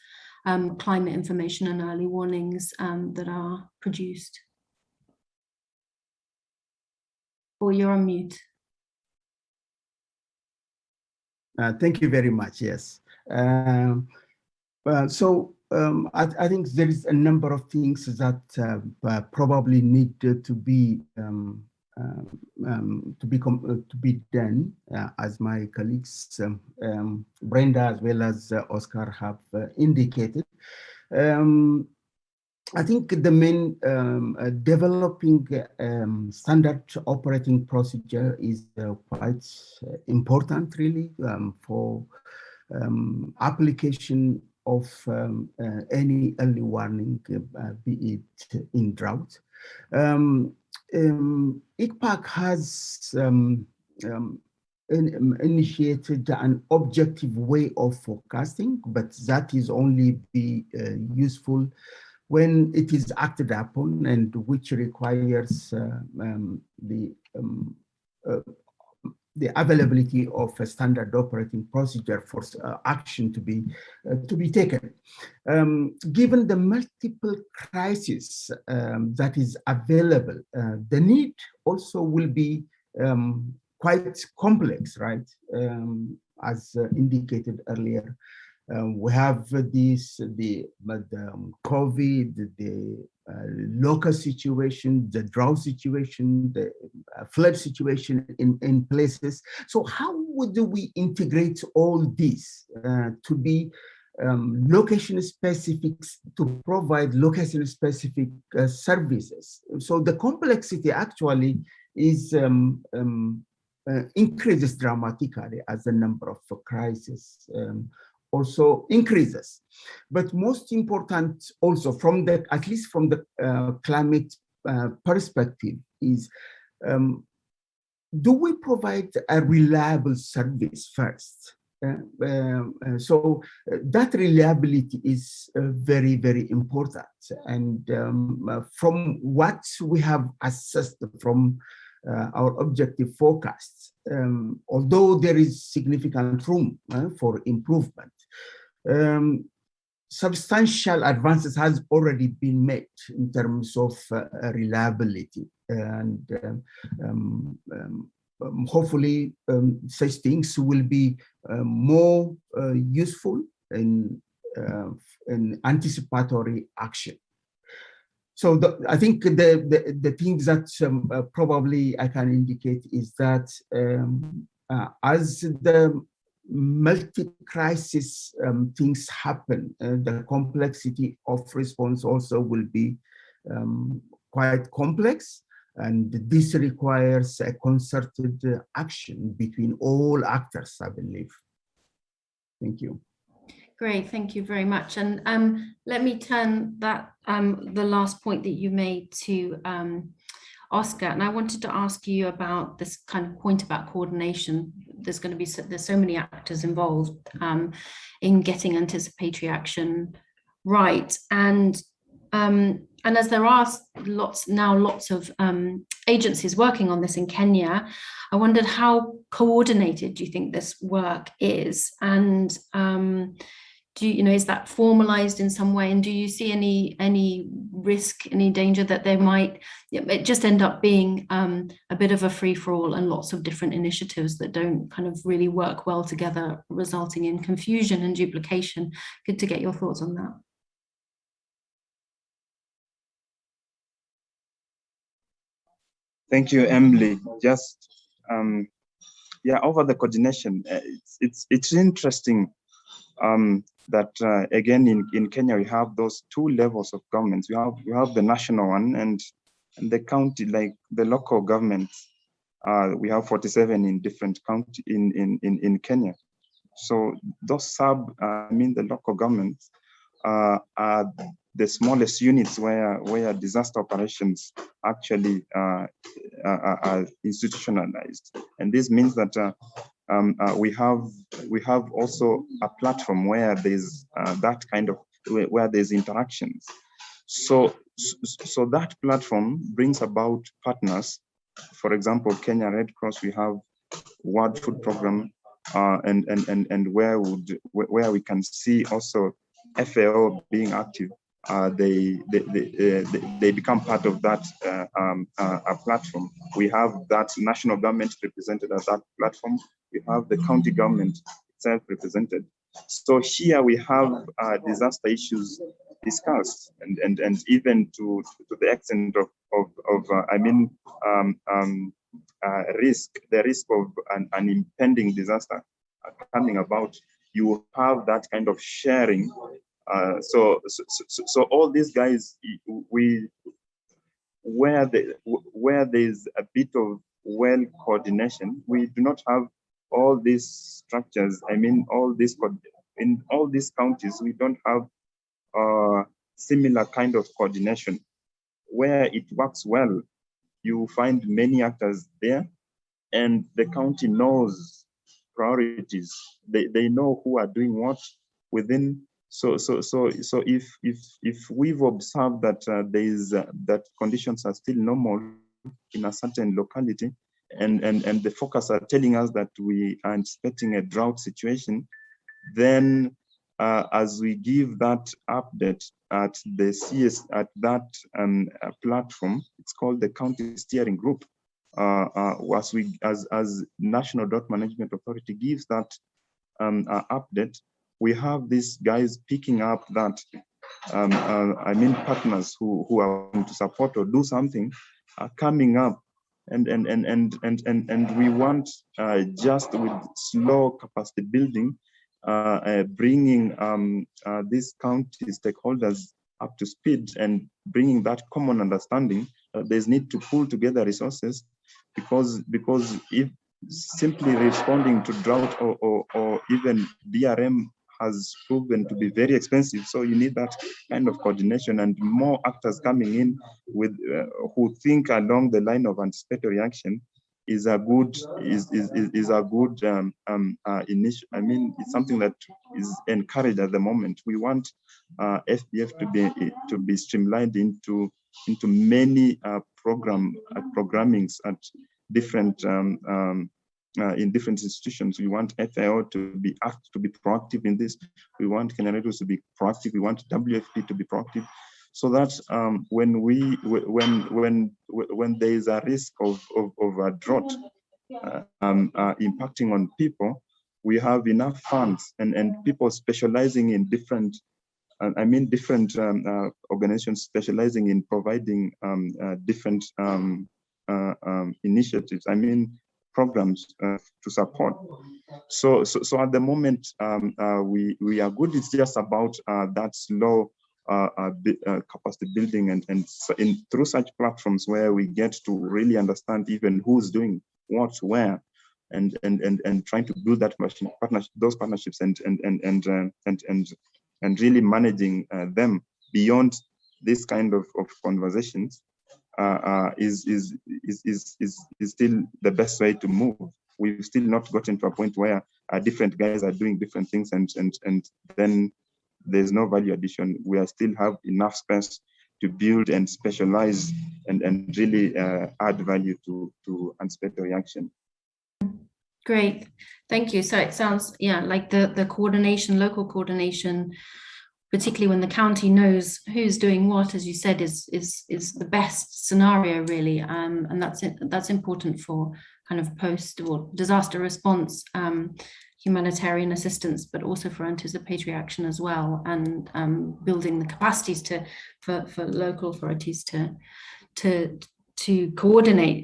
S1: climate information and early warnings that are produced. Or you're on mute.
S3: Thank you very much. Yes. I think there is a number of things that probably need to be done, as my colleagues Brenda as well as Oscar have indicated. I think the main developing standard operating procedure is quite important, really, for application of any early warning, be it in drought. ICPAC has initiated an objective way of forecasting, but that is only be useful when it is acted upon, and which requires the availability of a standard operating procedure for action to be taken. Given the multiple crises that is available, the need also will be quite complex, right? As indicated earlier. We have the COVID, the local situation, the drought situation, the flood situation in places. So how would we integrate all this to be location specific, to provide location specific services? So the complexity actually is increases dramatically as the number of crises also increases. But most important also from the, at least from the climate perspective, is do we provide a reliable service first? So that reliability is very, very important. And from what we have assessed from our objective forecasts, although there is significant room for improvement, substantial advances has already been made in terms of reliability, and hopefully such things will be more useful in anticipatory action. So I think the things that probably I can indicate is that as the multi-crisis things happen, the complexity of response also will be quite complex, and this requires a concerted action between all actors, I believe. Thank you.
S1: Great, thank you very much. And let me turn that the last point that you made to Oscar, and I wanted to ask you about this kind of point about coordination. There's going to be there's so many actors involved in getting anticipatory action right, and as there are lots of agencies working on this in Kenya, I wondered how coordinated do you think this work is, and do you know, is that formalized in some way, and do you see any risk, any danger that there might it just end up being a bit of a free-for-all and lots of different initiatives that don't kind of really work well together, resulting in confusion and duplication? Good to get your thoughts on that.
S4: Thank you, Emily. Just yeah, over the coordination, it's interesting that again in Kenya we have those two levels of governments. You have the national one and the county, like the local governments. We have 47 in different county in Kenya. So those the local governments are the smallest units where disaster operations actually are institutionalized. And this means that we have also a platform where there's that kind of, where there's interactions. So that platform brings about partners. For example, Kenya Red Cross, we have World Food Program, and where we can see also FAO being active. They become part of that platform. We have that national government represented at that platform. We have the county government itself represented. So here we have disaster issues discussed, and even to the extent of the risk of an impending disaster coming about. You have that kind of sharing. So all these guys, where there's a bit of well coordination, we do not have all these structures. In all these counties, we don't have similar kind of coordination. Where it works well, you find many actors there, and the county knows priorities. They know who are doing what within. So if we've observed that that conditions are still normal in a certain locality, and the focus are telling us that we are expecting a drought situation, then as we give that update at the at that platform, it's called the County Steering Group. As National Drought Management Authority gives that update, we have these guys picking up that partners who are going to support or do something are coming up, and we want just with slow capacity building, bringing these county stakeholders up to speed and bringing that common understanding. There's need to pull together resources, because if simply responding to drought or even DRM has proven to be very expensive, so you need that kind of coordination and more actors coming in with who think along the line of anticipatory action is a good initiative. It's something that is encouraged at the moment. We want FDF to be streamlined into many programmings at different in different institutions. We want FAO to be proactive in this. We want Kenya Red Cross to be proactive. We want WFP to be proactive, so that when there is a risk of a drought impacting on people, we have enough funds and people specializing in different organizations specializing in providing different initiatives, programs to support. So at the moment, we are good. It's just about that slow capacity building, and through such platforms where we get to really understand even who's doing what, where, and trying to build that those partnerships and really managing them beyond this kind of conversations is still the best way to move. We've still not gotten to a point where different guys are doing different things and then there's no value addition. We still have enough space to build and specialize and really add value to anticipatory action.
S1: Great, thank you. So it sounds, like the coordination, local coordination, particularly when the county knows who's doing what, as you said, is the best scenario, really, and that's important for kind of post or disaster response, humanitarian assistance, but also for anticipatory action as well, and building the capacities for local authorities to coordinate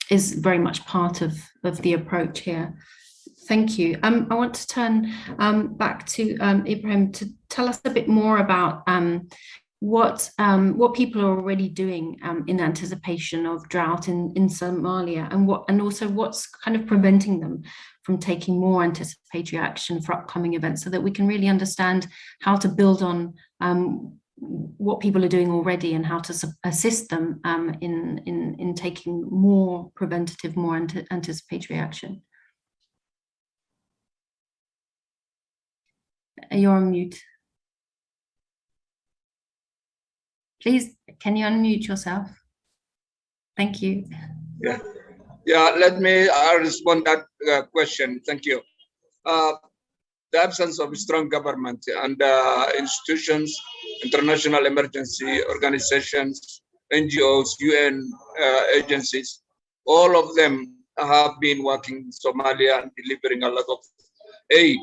S1: is very much part of the approach here. Thank you. I want to turn back to Ibrahim to tell us a bit more about what people are already doing in anticipation of drought in Somalia, and also what's kind of preventing them from taking more anticipatory action for upcoming events, so that we can really understand how to build on what people are doing already and how to assist them in taking more preventative, more anticipatory action. You're on mute. Please, can you unmute yourself? Thank you.
S5: Yeah, let me respond that question. Thank you. The absence of strong government and institutions, international emergency organizations, NGOs, UN agencies, all of them have been working in Somalia and delivering a lot of aid.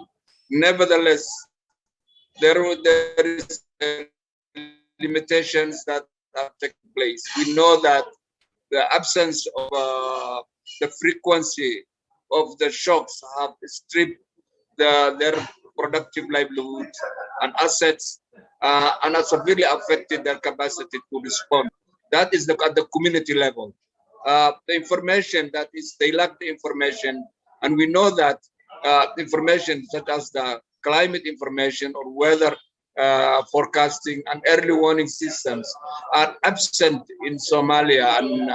S5: Nevertheless, there is limitations that have taken place. We know that the absence of the frequency of the shocks have stripped their productive livelihood and assets and have severely affected their capacity to respond. That is at the community level. The information that is, they lack the information, and we know that information such as the climate information or weather forecasting and early warning systems are absent in Somalia. And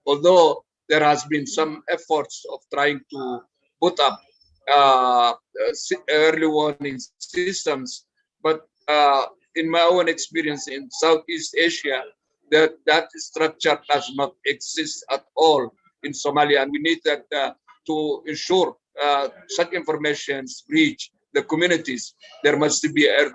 S5: although there has been some efforts of trying to put up early warning systems, but in my own experience in Southeast Asia, that structure does not exist at all in Somalia, and we need that to ensure such information reach the communities. There must be at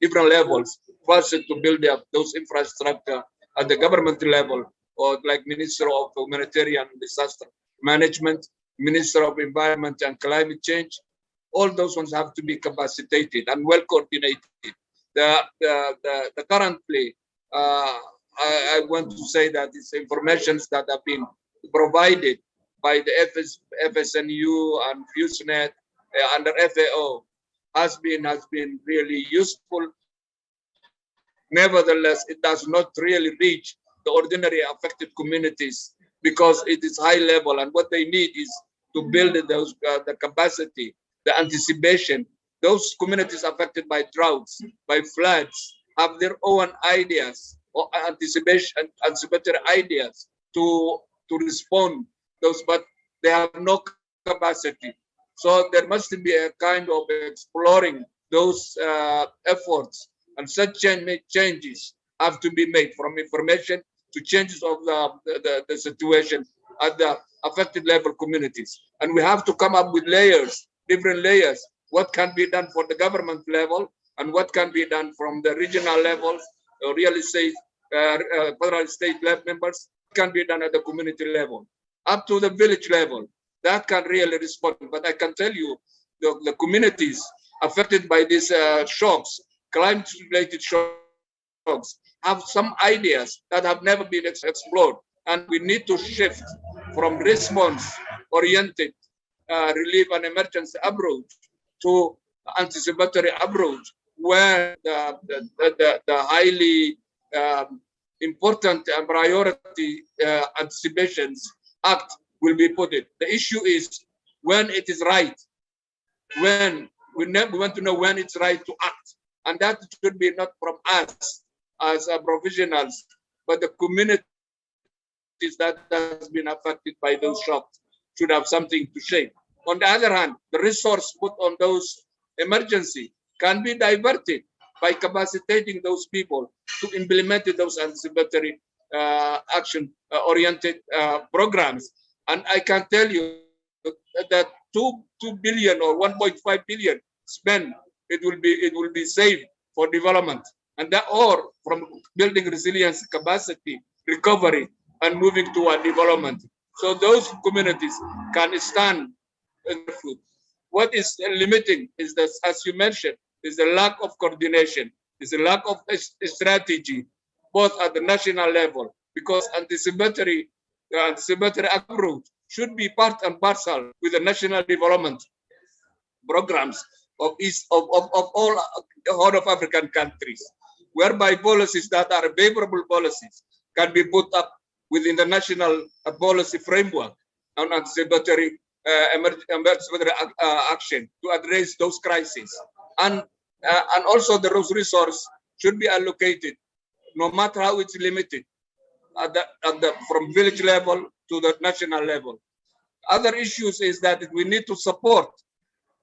S5: different levels. First, to build up those infrastructure at the government level, or like Minister of Humanitarian Disaster Management, Minister of Environment and Climate Change. All those ones have to be capacitated and well coordinated. The currently, I want to say that it's informations that have been provided by the FSNU and FuseNet under FAO has been really useful. Nevertheless, it does not really reach the ordinary affected communities because it is high level, and what they need is to build those the capacity, the anticipation. Those communities affected by droughts, by floods, have their own ideas or anticipatory ideas to respond those, but they have no capacity. So there must be a kind of exploring those efforts, and such changes have to be made from information to changes of the situation at the affected level communities. And we have to come up with layers, different layers, what can be done for the government level and what can be done from the regional levels, real estate, federal state members, can be done at the community level, up to the village level. That can really respond. But I can tell you, the communities affected by these shocks, climate-related shocks, have some ideas that have never been explored. And we need to shift from response-oriented relief and emergency approach to anticipatory approach, where the highly important and priority anticipations act will be put in. The issue is when it is right, when we want to know when it's right to act. And that should be not from us as professionals, but the communities that has been affected by those shocks should have something to say. On the other hand, the resource put on those emergency can be diverted by capacitating those people to implement those anticipatory action-oriented programs. And I can tell you that 2 billion or 1.5 billion spent, it will be saved for development, and that or from building resilience capacity, recovery, and moving toward development. So those communities can stand in food. What is limiting is that, as you mentioned, is the lack of coordination, is the lack of strategy, both at the national level, because anticipatory approach should be part and parcel with the national development programs of all the Horn of African countries, whereby policies that are favorable policies can be put up within the national policy framework on anticipatory action to address those crises, and also those resources should be allocated, no matter how it's limited, from village level to the national level. Other issues is that we need to support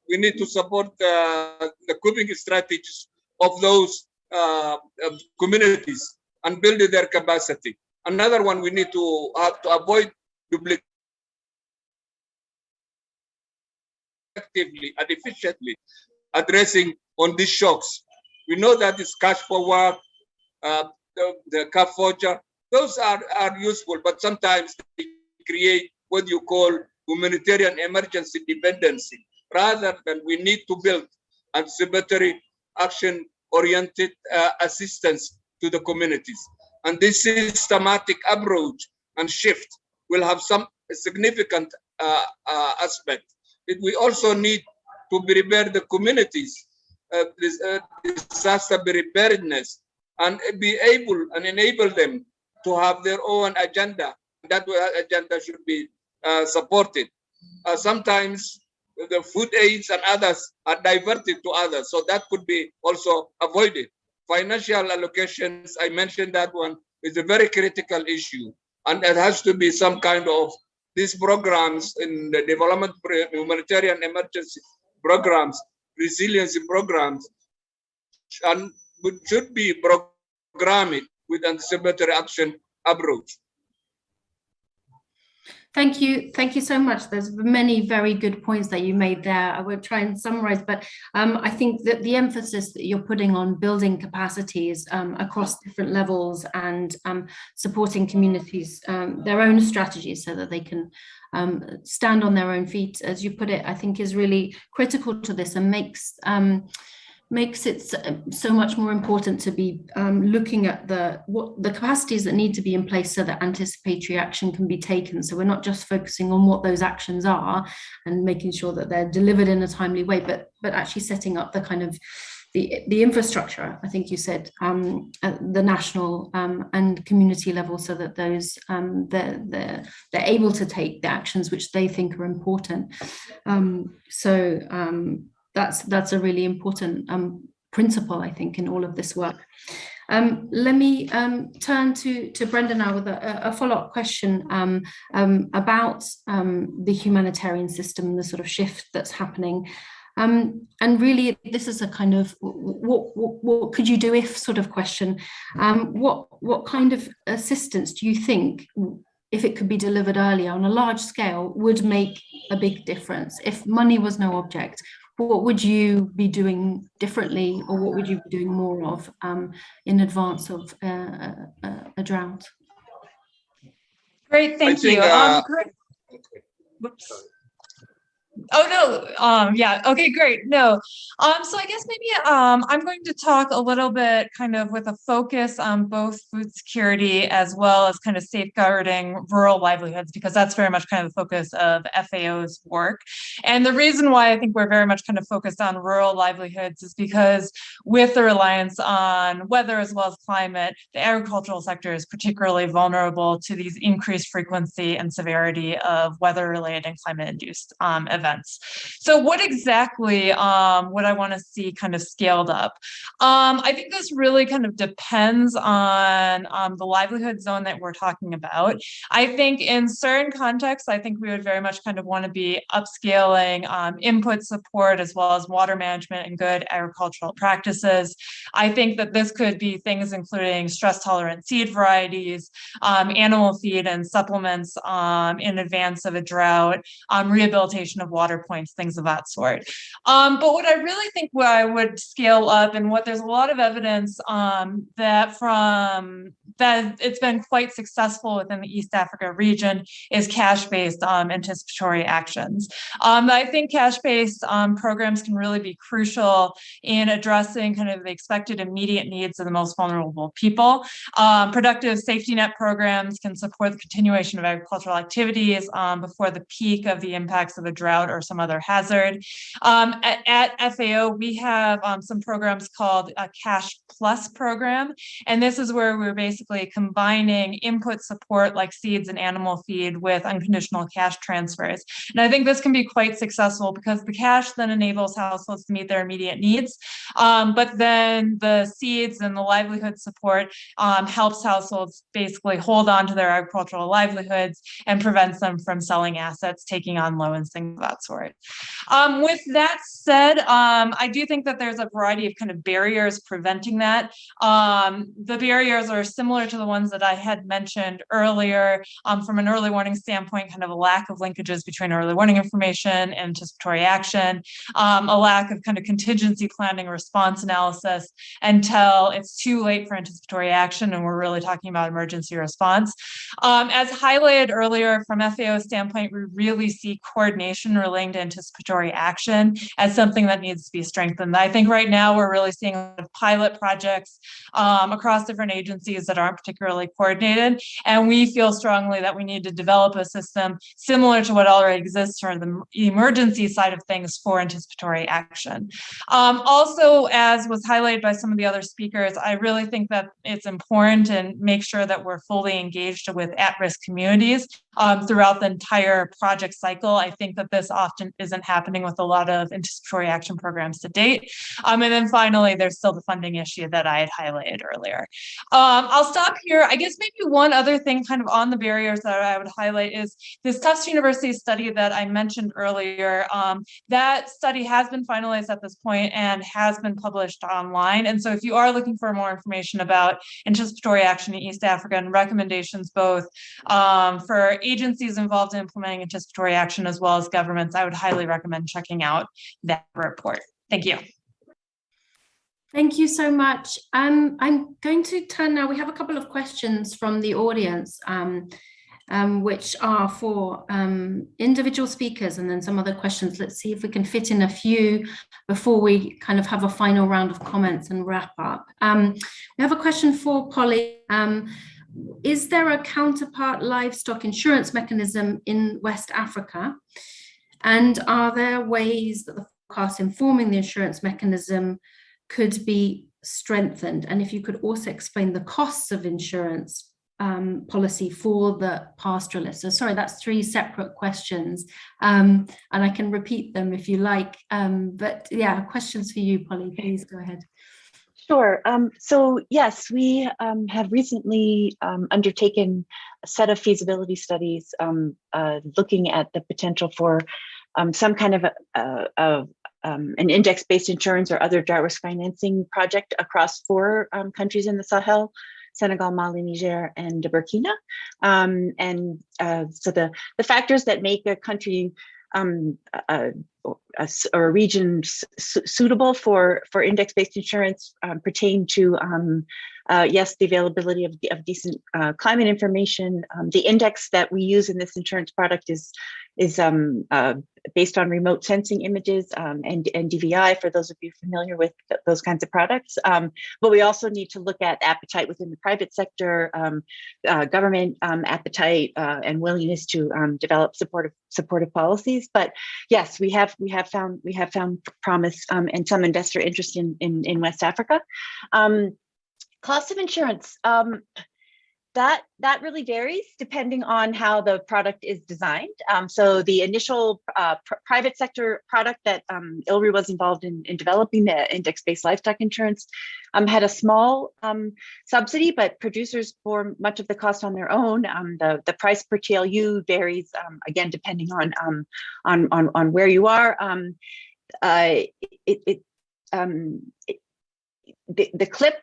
S5: the coping strategies of those communities and build their capacity. Another one, we need to have to avoid duplicating effectively and efficiently addressing on these shocks. We know that it's cash forward, the cap voucher, those are useful, but sometimes they create what you call humanitarian emergency dependency, rather than we need to build anticipatory action-oriented assistance to the communities. And this systematic approach and shift will have some significant aspect. We also need to prepare the communities, disaster preparedness, and be able and enable them to have their own agenda. That agenda should be supported. Sometimes the food aids and others are diverted to others, so that could be also avoided. Financial allocations, I mentioned that one, is a very critical issue, and it has to be some kind of these programs in the development, humanitarian emergency programs, resiliency programs, and should be programmed with anticipatory action approach.
S1: Thank you so much. There's many very good points that you made there. I will try and summarize, but I think that the emphasis that you're putting on building capacities across different levels and supporting communities, their own strategies so that they can stand on their own feet, as you put it, I think is really critical to this and makes it so much more important to be looking at the capacities that need to be in place so that anticipatory action can be taken. So we're not just focusing on what those actions are and making sure that they're delivered in a timely way, but actually setting up the kind of the infrastructure, I think you said, at the national and community level, so that those they're able to take the actions which they think are important. That's a really important principle, I think, in all of this work. Let me turn to Brenda now with a follow-up question about the humanitarian system and the sort of shift that's happening. And really, this is a kind of what could you do if sort of question. What kind of assistance do you think, if it could be delivered earlier on a large scale, would make a big difference? If money was no object, what would you be doing differently, or what would you be doing more of in advance of a drought?
S6: Great, thank you. Great. Whoops. Oh no, yeah, okay, great. No, so I guess maybe I'm going to talk a little bit kind of with a focus on both food security as well as kind of safeguarding rural livelihoods, because that's very much kind of the focus of FAO's work. And the reason why I think we're very much kind of focused on rural livelihoods is because with the reliance on weather as well as climate, the agricultural sector is particularly vulnerable to these increased frequency and severity of weather-related and climate-induced events. So what exactly would I want to see kind of scaled up? I think this really kind of depends on the livelihood zone that we're talking about. I think in certain contexts, I think we would very much kind of want to be upscaling input support as well as water management and good agricultural practices. I think that this could be things including stress-tolerant seed varieties, animal feed and supplements in advance of a drought, rehabilitation of water points, things of that sort. But what I really think what I would scale up, and what there's a lot of evidence that it's been quite successful within the East Africa region, is cash-based anticipatory actions. I think cash-based programs can really be crucial in addressing kind of the expected immediate needs of the most vulnerable people. Productive safety net programs can support the continuation of agricultural activities before the peak of the impacts of a drought or some other hazard. At FAO, we have some programs called a Cash Plus program, and this is where we're basically basically combining input support like seeds and animal feed with unconditional cash transfers. And I think this can be quite successful because the cash then enables households to meet their immediate needs. But then the seeds and the livelihood support helps households basically hold on to their agricultural livelihoods and prevents them from selling assets, taking on loans, things of that sort. With that said, I do think that there's a variety of kind of barriers preventing that. The barriers are similar to the ones that I had mentioned earlier. From an early warning standpoint, kind of a lack of linkages between early warning information and anticipatory action, a lack of kind of contingency planning response analysis until it's too late for anticipatory action and we're really talking about emergency response. As highlighted earlier, from FAO standpoint, we really see coordination relating to anticipatory action as something that needs to be strengthened. I think right now we're really seeing pilot projects across different agencies that aren't particularly coordinated, and we feel strongly that we need to develop a system similar to what already exists for the emergency side of things for anticipatory action. Also, as was highlighted by some of the other speakers, I really think that it's important to make sure that we're fully engaged with at-risk communities throughout the entire project cycle. I think that this often isn't happening with a lot of anticipatory action programs to date. And then finally, there's still the funding issue that I had highlighted earlier. I'll stop here. I guess maybe one other thing kind of on the barriers that I would highlight is this Tufts University study that I mentioned earlier. That study has been finalized at this point and has been published online. And so if you are looking for more information about anticipatory action in East Africa and recommendations both for agencies involved in implementing anticipatory action as well as governments, I would highly recommend checking out that report. Thank you.
S1: Thank you so much. I'm going to turn now, we have a couple of questions from the audience, which are for individual speakers and then some other questions. Let's see if we can fit in a few before we kind of have a final round of comments and wrap up. We have a question for Polly. Is there a counterpart livestock insurance mechanism in West Africa? And are there ways that the forecast informing the insurance mechanism could be strengthened? And if you could also explain the costs of insurance policy for the pastoralists. So sorry, that's three separate questions. And I can repeat them if you like. But yeah, questions for you, Polly, please go ahead.
S2: Sure. So yes, we have recently undertaken a set of feasibility studies looking at the potential for some kind of an index-based insurance or other drought risk financing project across 4 countries in the Sahel: Senegal, Mali, Niger, and Burkina. So the factors that make a country or a region suitable for index-based insurance pertain to yes, the availability of decent climate information. The index that we use in this insurance product is based on remote sensing images and DVI, for those of you familiar with those kinds of products. But we also need to look at appetite within the private sector, government appetite, and willingness to develop supportive policies. But yes, we have found promise and some investor interest in West Africa. Cost of insurance. That really varies depending on how the product is designed. So the initial private sector product that ILRI was involved in developing, the index-based livestock insurance, had a small subsidy, but producers bore much of the cost on their own. The price per TLU varies again depending on where you are. The CLIP,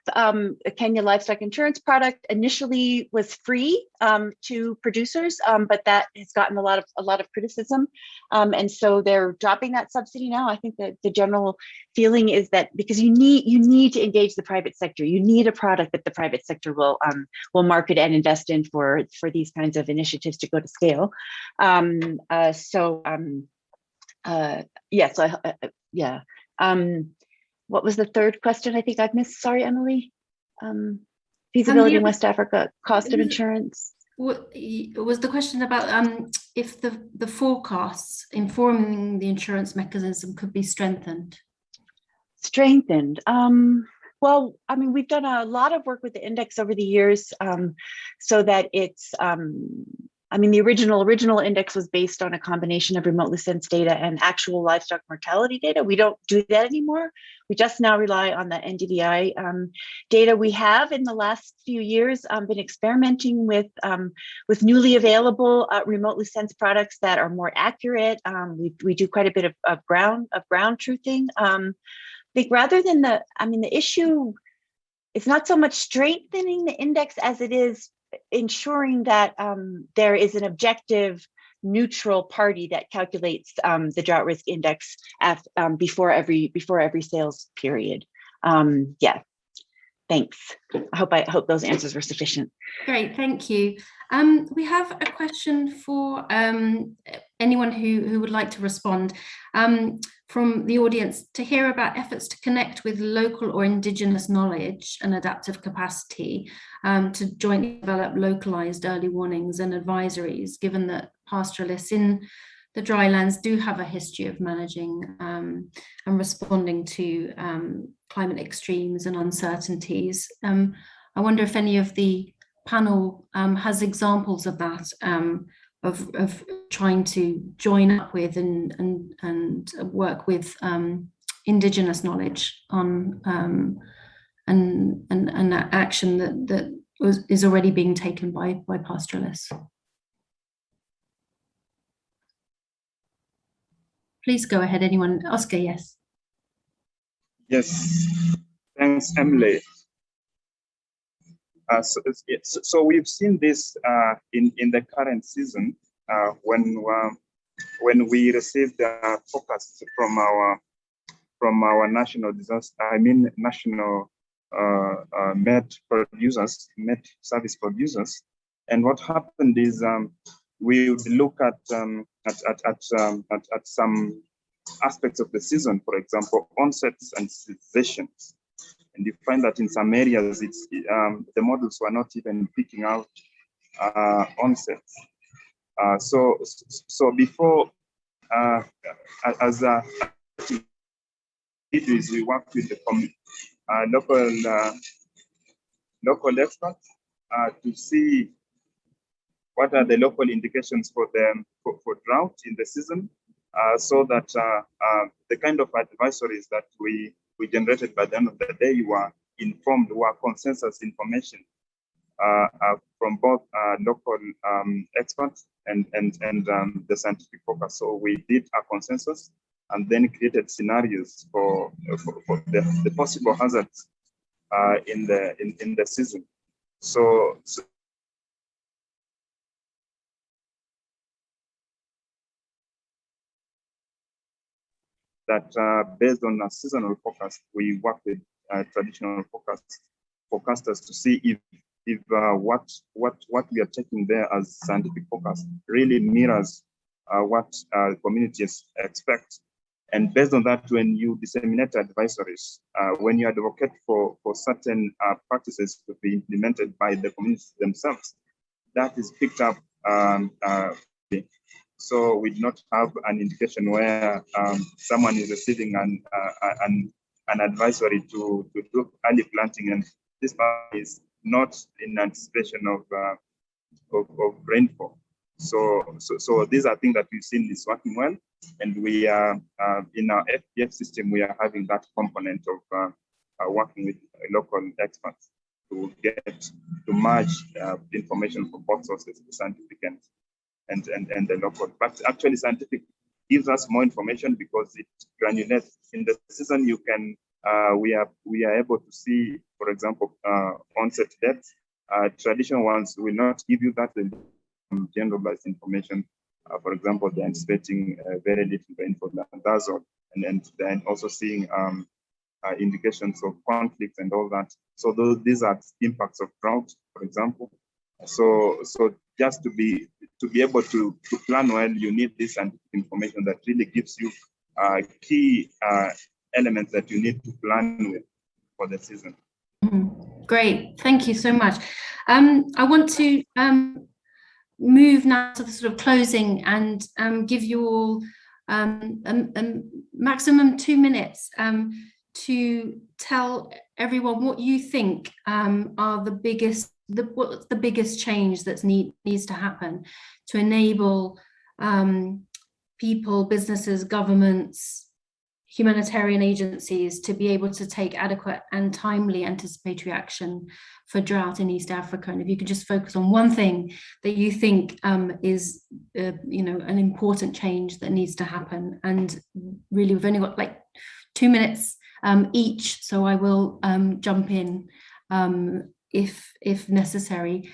S2: Kenya Livestock Insurance product, initially was free to producers, but that has gotten a lot of criticism, and so they're dropping that subsidy now. I think that the general feeling is that because you need to engage the private sector, you need a product that the private sector will market and invest in for these kinds of initiatives to go to scale. What was the third question? I think I've missed. Sorry, Emily. Feasibility in West Africa, cost of insurance.
S1: Was the question about if the forecasts informing the insurance mechanism could be strengthened?
S2: Strengthened. Well, I mean, we've done a lot of work with the index over the years, so that it's, I mean, the original index was based on a combination of remotely sensed data and actual livestock mortality data. We don't do that anymore. We just now rely on the NDVI data. We have in the last few years been experimenting with newly available remotely sensed products that are more accurate. We do quite a bit of ground truthing. I think rather than the issue, it's not so much strengthening the index as it is ensuring that there is an objective, neutral party that calculates the drought risk index before every sales period. Yeah, thanks. I hope those answers were sufficient.
S1: Great, thank you. We have a question for anyone who would like to respond from the audience to hear about efforts to connect with local or indigenous knowledge and adaptive capacity to jointly develop localized early warnings and advisories, given that pastoralists in the drylands do have a history of managing and responding to climate extremes and uncertainties. I wonder if any of the panel has examples of that, of trying to join up with and work with indigenous knowledge on and that action that is already being taken by pastoralists. Please go ahead, anyone. Oscar, yes.
S4: Yes, thanks, Emily. So we've seen this in the current season when we received forecast from our national disaster, national met service producers, and what happened is we would look at some aspects of the season, for example, onsets and cessations. And you find that in some areas, the models were not even picking out onsets. So before, as we worked with the local experts to see what are the local indications for drought in the season, so that the kind of advisories that we generated by the end of the day were consensus information from both local experts and the scientific focus. So we did a consensus and then created scenarios for the possible hazards in the season. So that based on a seasonal forecast, we work with traditional forecasters to see if what we are taking there as scientific forecast really mirrors what communities expect. And based on that, when you disseminate advisories, when you advocate for certain practices to be implemented by the communities themselves, that is picked up. So we do not have an indication where someone is receiving an advisory to do early planting, and this is not in anticipation of rainfall. So these are things that we've seen is working well, and we are in our FPF system, we are having that component of working with local experts to merge information from both sources, the scientific and the local. But actually, scientific gives us more information because it granulates. In the season, you can we are able to see, for example, onset dates. Traditional ones will not give you that generalized information. For example, they're anticipating very little rainfall, and that's all. And then also seeing indications of conflicts and all that. So these are impacts of drought, for example. So just to be able to plan well, you need this information that really gives you key elements that you need to plan with for the season.
S1: Great, thank you so much. I want to move now to the sort of closing and give you all a maximum 2 minutes to tell everyone what you think are what's the biggest change that needs to happen to enable people, businesses, governments, humanitarian agencies to be able to take adequate and timely anticipatory action for drought in East Africa. And if you could just focus on one thing that you think is, an important change that needs to happen. And really, we've only got like 2 minutes each, so I will jump in if necessary.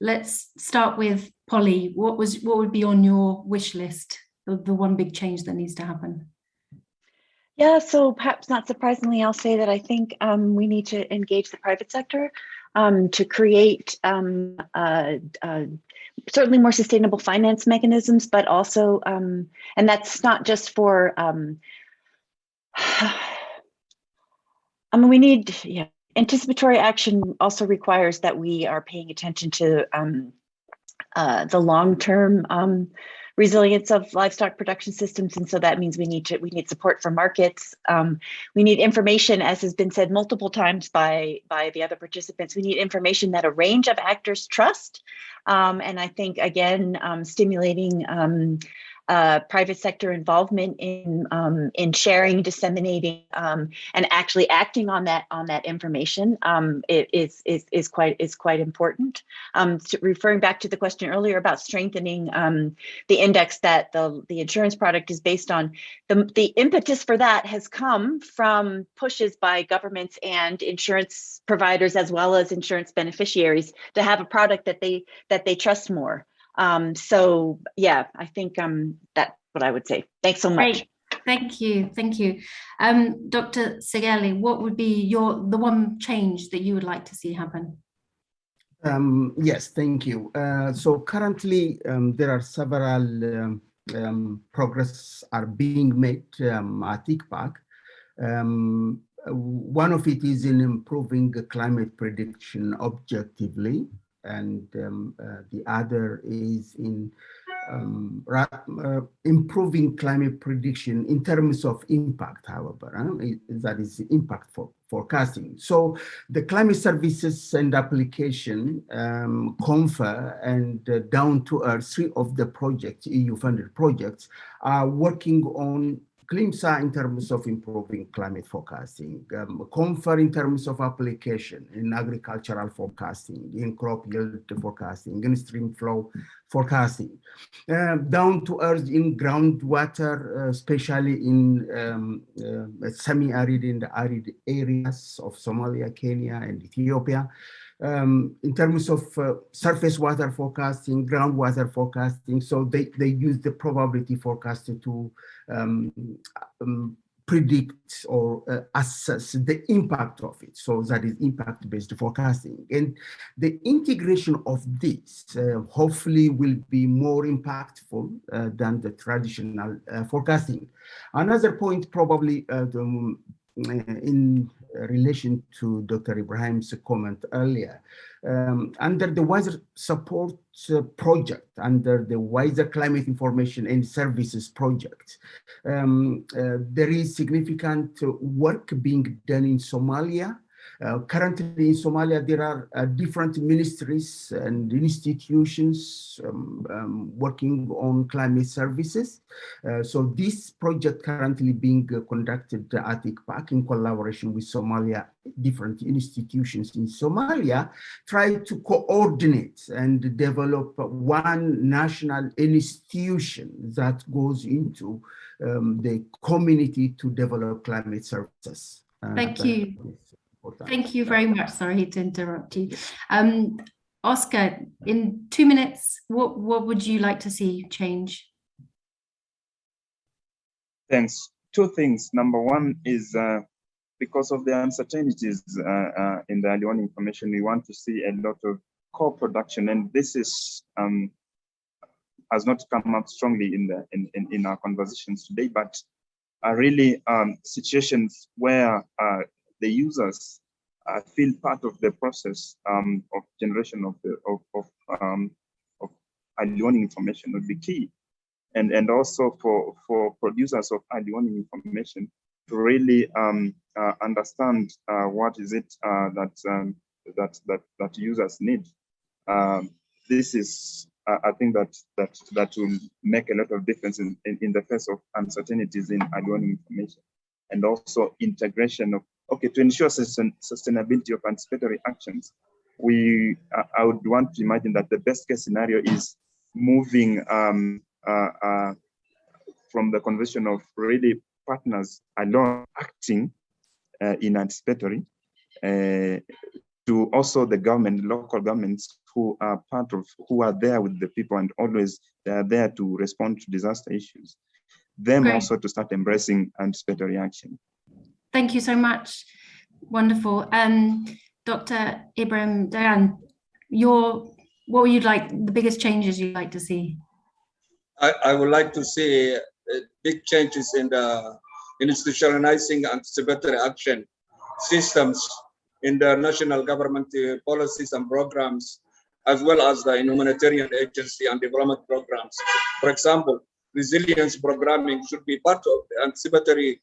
S1: Let's start with Polly. What would be on your wish list, the one big change that needs to happen?
S2: Yeah, so perhaps not surprisingly, I'll say that I think we need to engage the private sector to create certainly more sustainable finance mechanisms, but also, and that's not just for, we need, anticipatory action also requires that we are paying attention to the long-term resilience of livestock production systems, and so that means we need support for markets. We need information, as has been said multiple times by the other participants. We need information that a range of actors trust, and I think again stimulating private sector involvement in sharing, disseminating, and actually acting on that information is quite important. Referring back to the question earlier about strengthening the index that the insurance product is based on, the impetus for that has come from pushes by governments and insurance providers as well as insurance beneficiaries to have a product that they trust more. So yeah, I think that's what I would say. Thanks so much.
S1: Great. Thank you. Dr. Segeli, what would be the one change that you would like to see happen?
S3: Yes, thank you. So currently there are several progress are being made at ICPAC. One of it is in improving climate prediction objectively, and the other is in improving climate prediction in terms of impact, however, that is impact forecasting. So the climate services and application, CONFA and Down to Earth, 3 of the projects, EU-funded projects, are working on CLIMSA in terms of improving climate forecasting, CONFA in terms of application in agricultural forecasting, in crop yield forecasting, in stream flow forecasting, Down to Earth in groundwater, especially in semi-arid and arid areas of Somalia, Kenya, and Ethiopia. In terms of surface water forecasting, groundwater forecasting, so they use the probability forecast to predict or assess the impact of it. So that is impact-based forecasting. And the integration of this hopefully will be more impactful than the traditional forecasting. Another point probably in relation to Dr. Ibrahim's comment earlier, under the Wiser Support Project, under the Wiser Climate Information and Services Project, there is significant work being done in Somalia. Currently in Somalia, there are different ministries and institutions working on climate services. So this project currently being conducted at ICPAC in collaboration with Somalia, different institutions in Somalia, try to coordinate and develop one national institution that goes into the community to develop climate services.
S1: Thank you. Thank you very much. Sorry to interrupt you. Oscar, in 2 minutes, what would you like to see change?
S4: Thanks. 2 things. Number one is because of the uncertainties in the early warning information, we want to see a lot of co-production, and this is has not come up strongly in our conversations today, but are really situations where the users feel part of the process of generation of early warning information would be key, and also for producers of early warning information really understand what is it that users need. This is, I think that will make a lot of difference in the face of uncertainties in adjoining information, and also integration of, to ensure sustainability of anticipatory actions. I would want to imagine that the best case scenario is moving from the convention of really partners alone acting in anticipatory to also the government, local governments who are there with the people, and always they are there to respond to disaster issues. Them
S1: Great.
S4: Also to start embracing anticipatory action.
S1: Thank you so much. Wonderful. Dr. Ibrahim Dayan, what would you like, the biggest changes you'd like to see?
S5: I would like to see big changes in the institutionalizing anticipatory action systems in the national government policies and programs, as well as the humanitarian agency and development programs. For example, resilience programming should be part of the anticipatory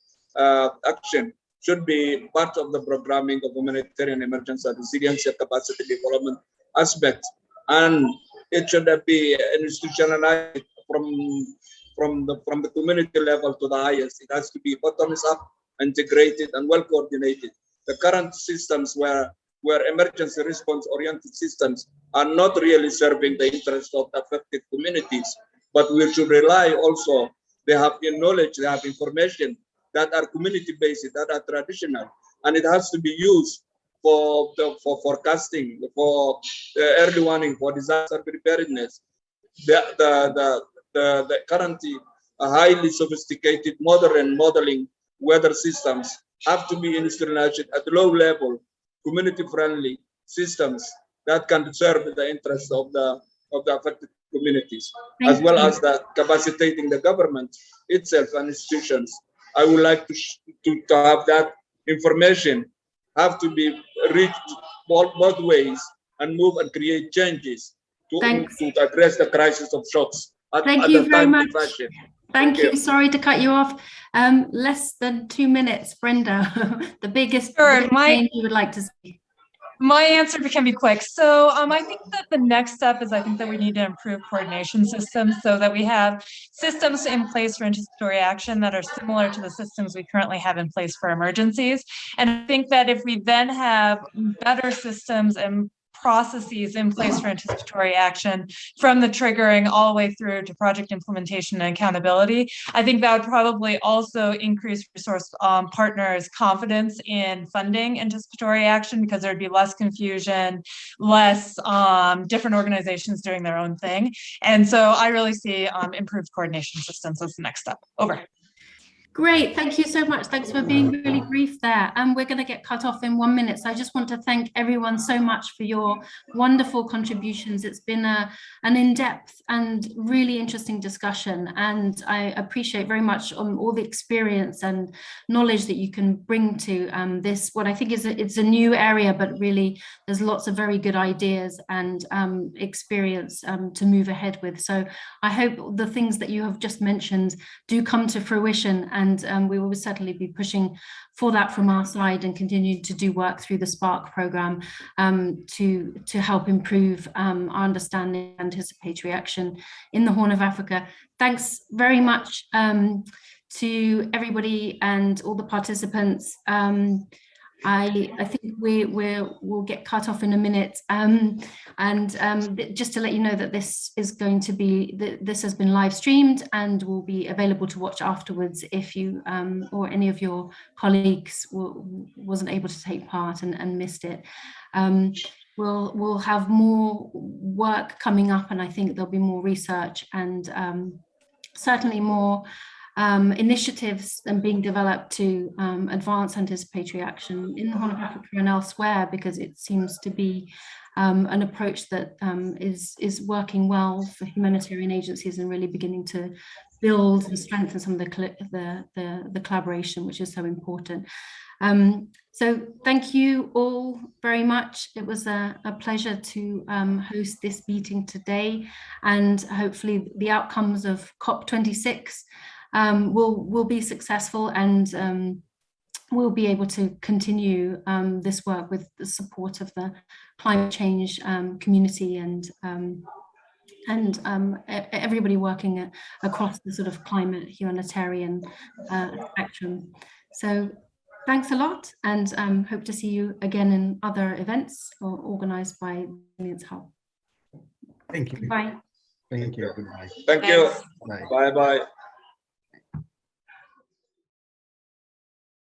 S5: action, should be part of the programming of humanitarian emergency and resilience and capacity development aspect. And it should be institutionalized from the community level to the highest. It has to be bottoms up, integrated, and well coordinated. The current systems where emergency response oriented systems are not really serving the interest of the affected communities, but we should rely also, they have knowledge, they have information that are community based, that are traditional, and it has to be used for forecasting, for early warning, for disaster preparedness. The currently highly sophisticated modern modeling weather systems have to be institutionalized at low level, community friendly systems that can serve the interests of the affected communities, as well as the capacitating the government itself and institutions. I would like to have that information have to be reached both ways and move and create changes to address the crisis of shocks.
S1: Thank you very much. Thank you. Sorry to cut you off. Less than 2 minutes, Brenda. The biggest change you would like to see.
S6: My answer can be quick. So I think that the next step is, I think that we need to improve coordination systems so that we have systems in place for anticipatory action that are similar to the systems we currently have in place for emergencies. And I think that if we then have better systems and processes in place for anticipatory action, from the triggering all the way through to project implementation and accountability, I think that would probably also increase resource partners' confidence in funding anticipatory action, because there'd be less confusion, less different organizations doing their own thing. And so I really see improved coordination systems as the next step. Over.
S1: Great, thank you so much. Thanks for being really brief there. And we're going to get cut off in 1 minute. So I just want to thank everyone so much for your wonderful contributions. It's been an in-depth and really interesting discussion. And I appreciate very much all the experience and knowledge that you can bring to this, what I think is it's a new area, but really there's lots of very good ideas and experience to move ahead with. So I hope the things that you have just mentioned do come to fruition, and we will certainly be pushing for that from our side and continue to do work through the SPARK program to help improve our understanding of anticipatory action in the Horn of Africa. Thanks very much to everybody and all the participants. I think we'll get cut off in a minute, and just to let you know that this is going to be, this has been live streamed and will be available to watch afterwards if you or any of your colleagues wasn't able to take part and missed it. We'll have more work coming up, and I think there'll be more research and certainly more initiatives and being developed to advance anticipatory action in the Horn of Africa and elsewhere, because it seems to be an approach that is working well for humanitarian agencies and really beginning to build and strengthen some of the collaboration, which is so important. So thank you all very much. It was a pleasure to host this meeting today, and hopefully the outcomes of COP26 will be successful, and we'll be able to continue this work with the support of the climate change community and everybody working across the sort of climate humanitarian spectrum. So thanks a lot, and hope to see you again in other events or organized by Resilience Hub.
S3: Thank you.
S1: Bye.
S3: Thank you. Goodbye.
S5: Thank you.
S6: Thanks.
S3: Bye.
S5: Bye bye.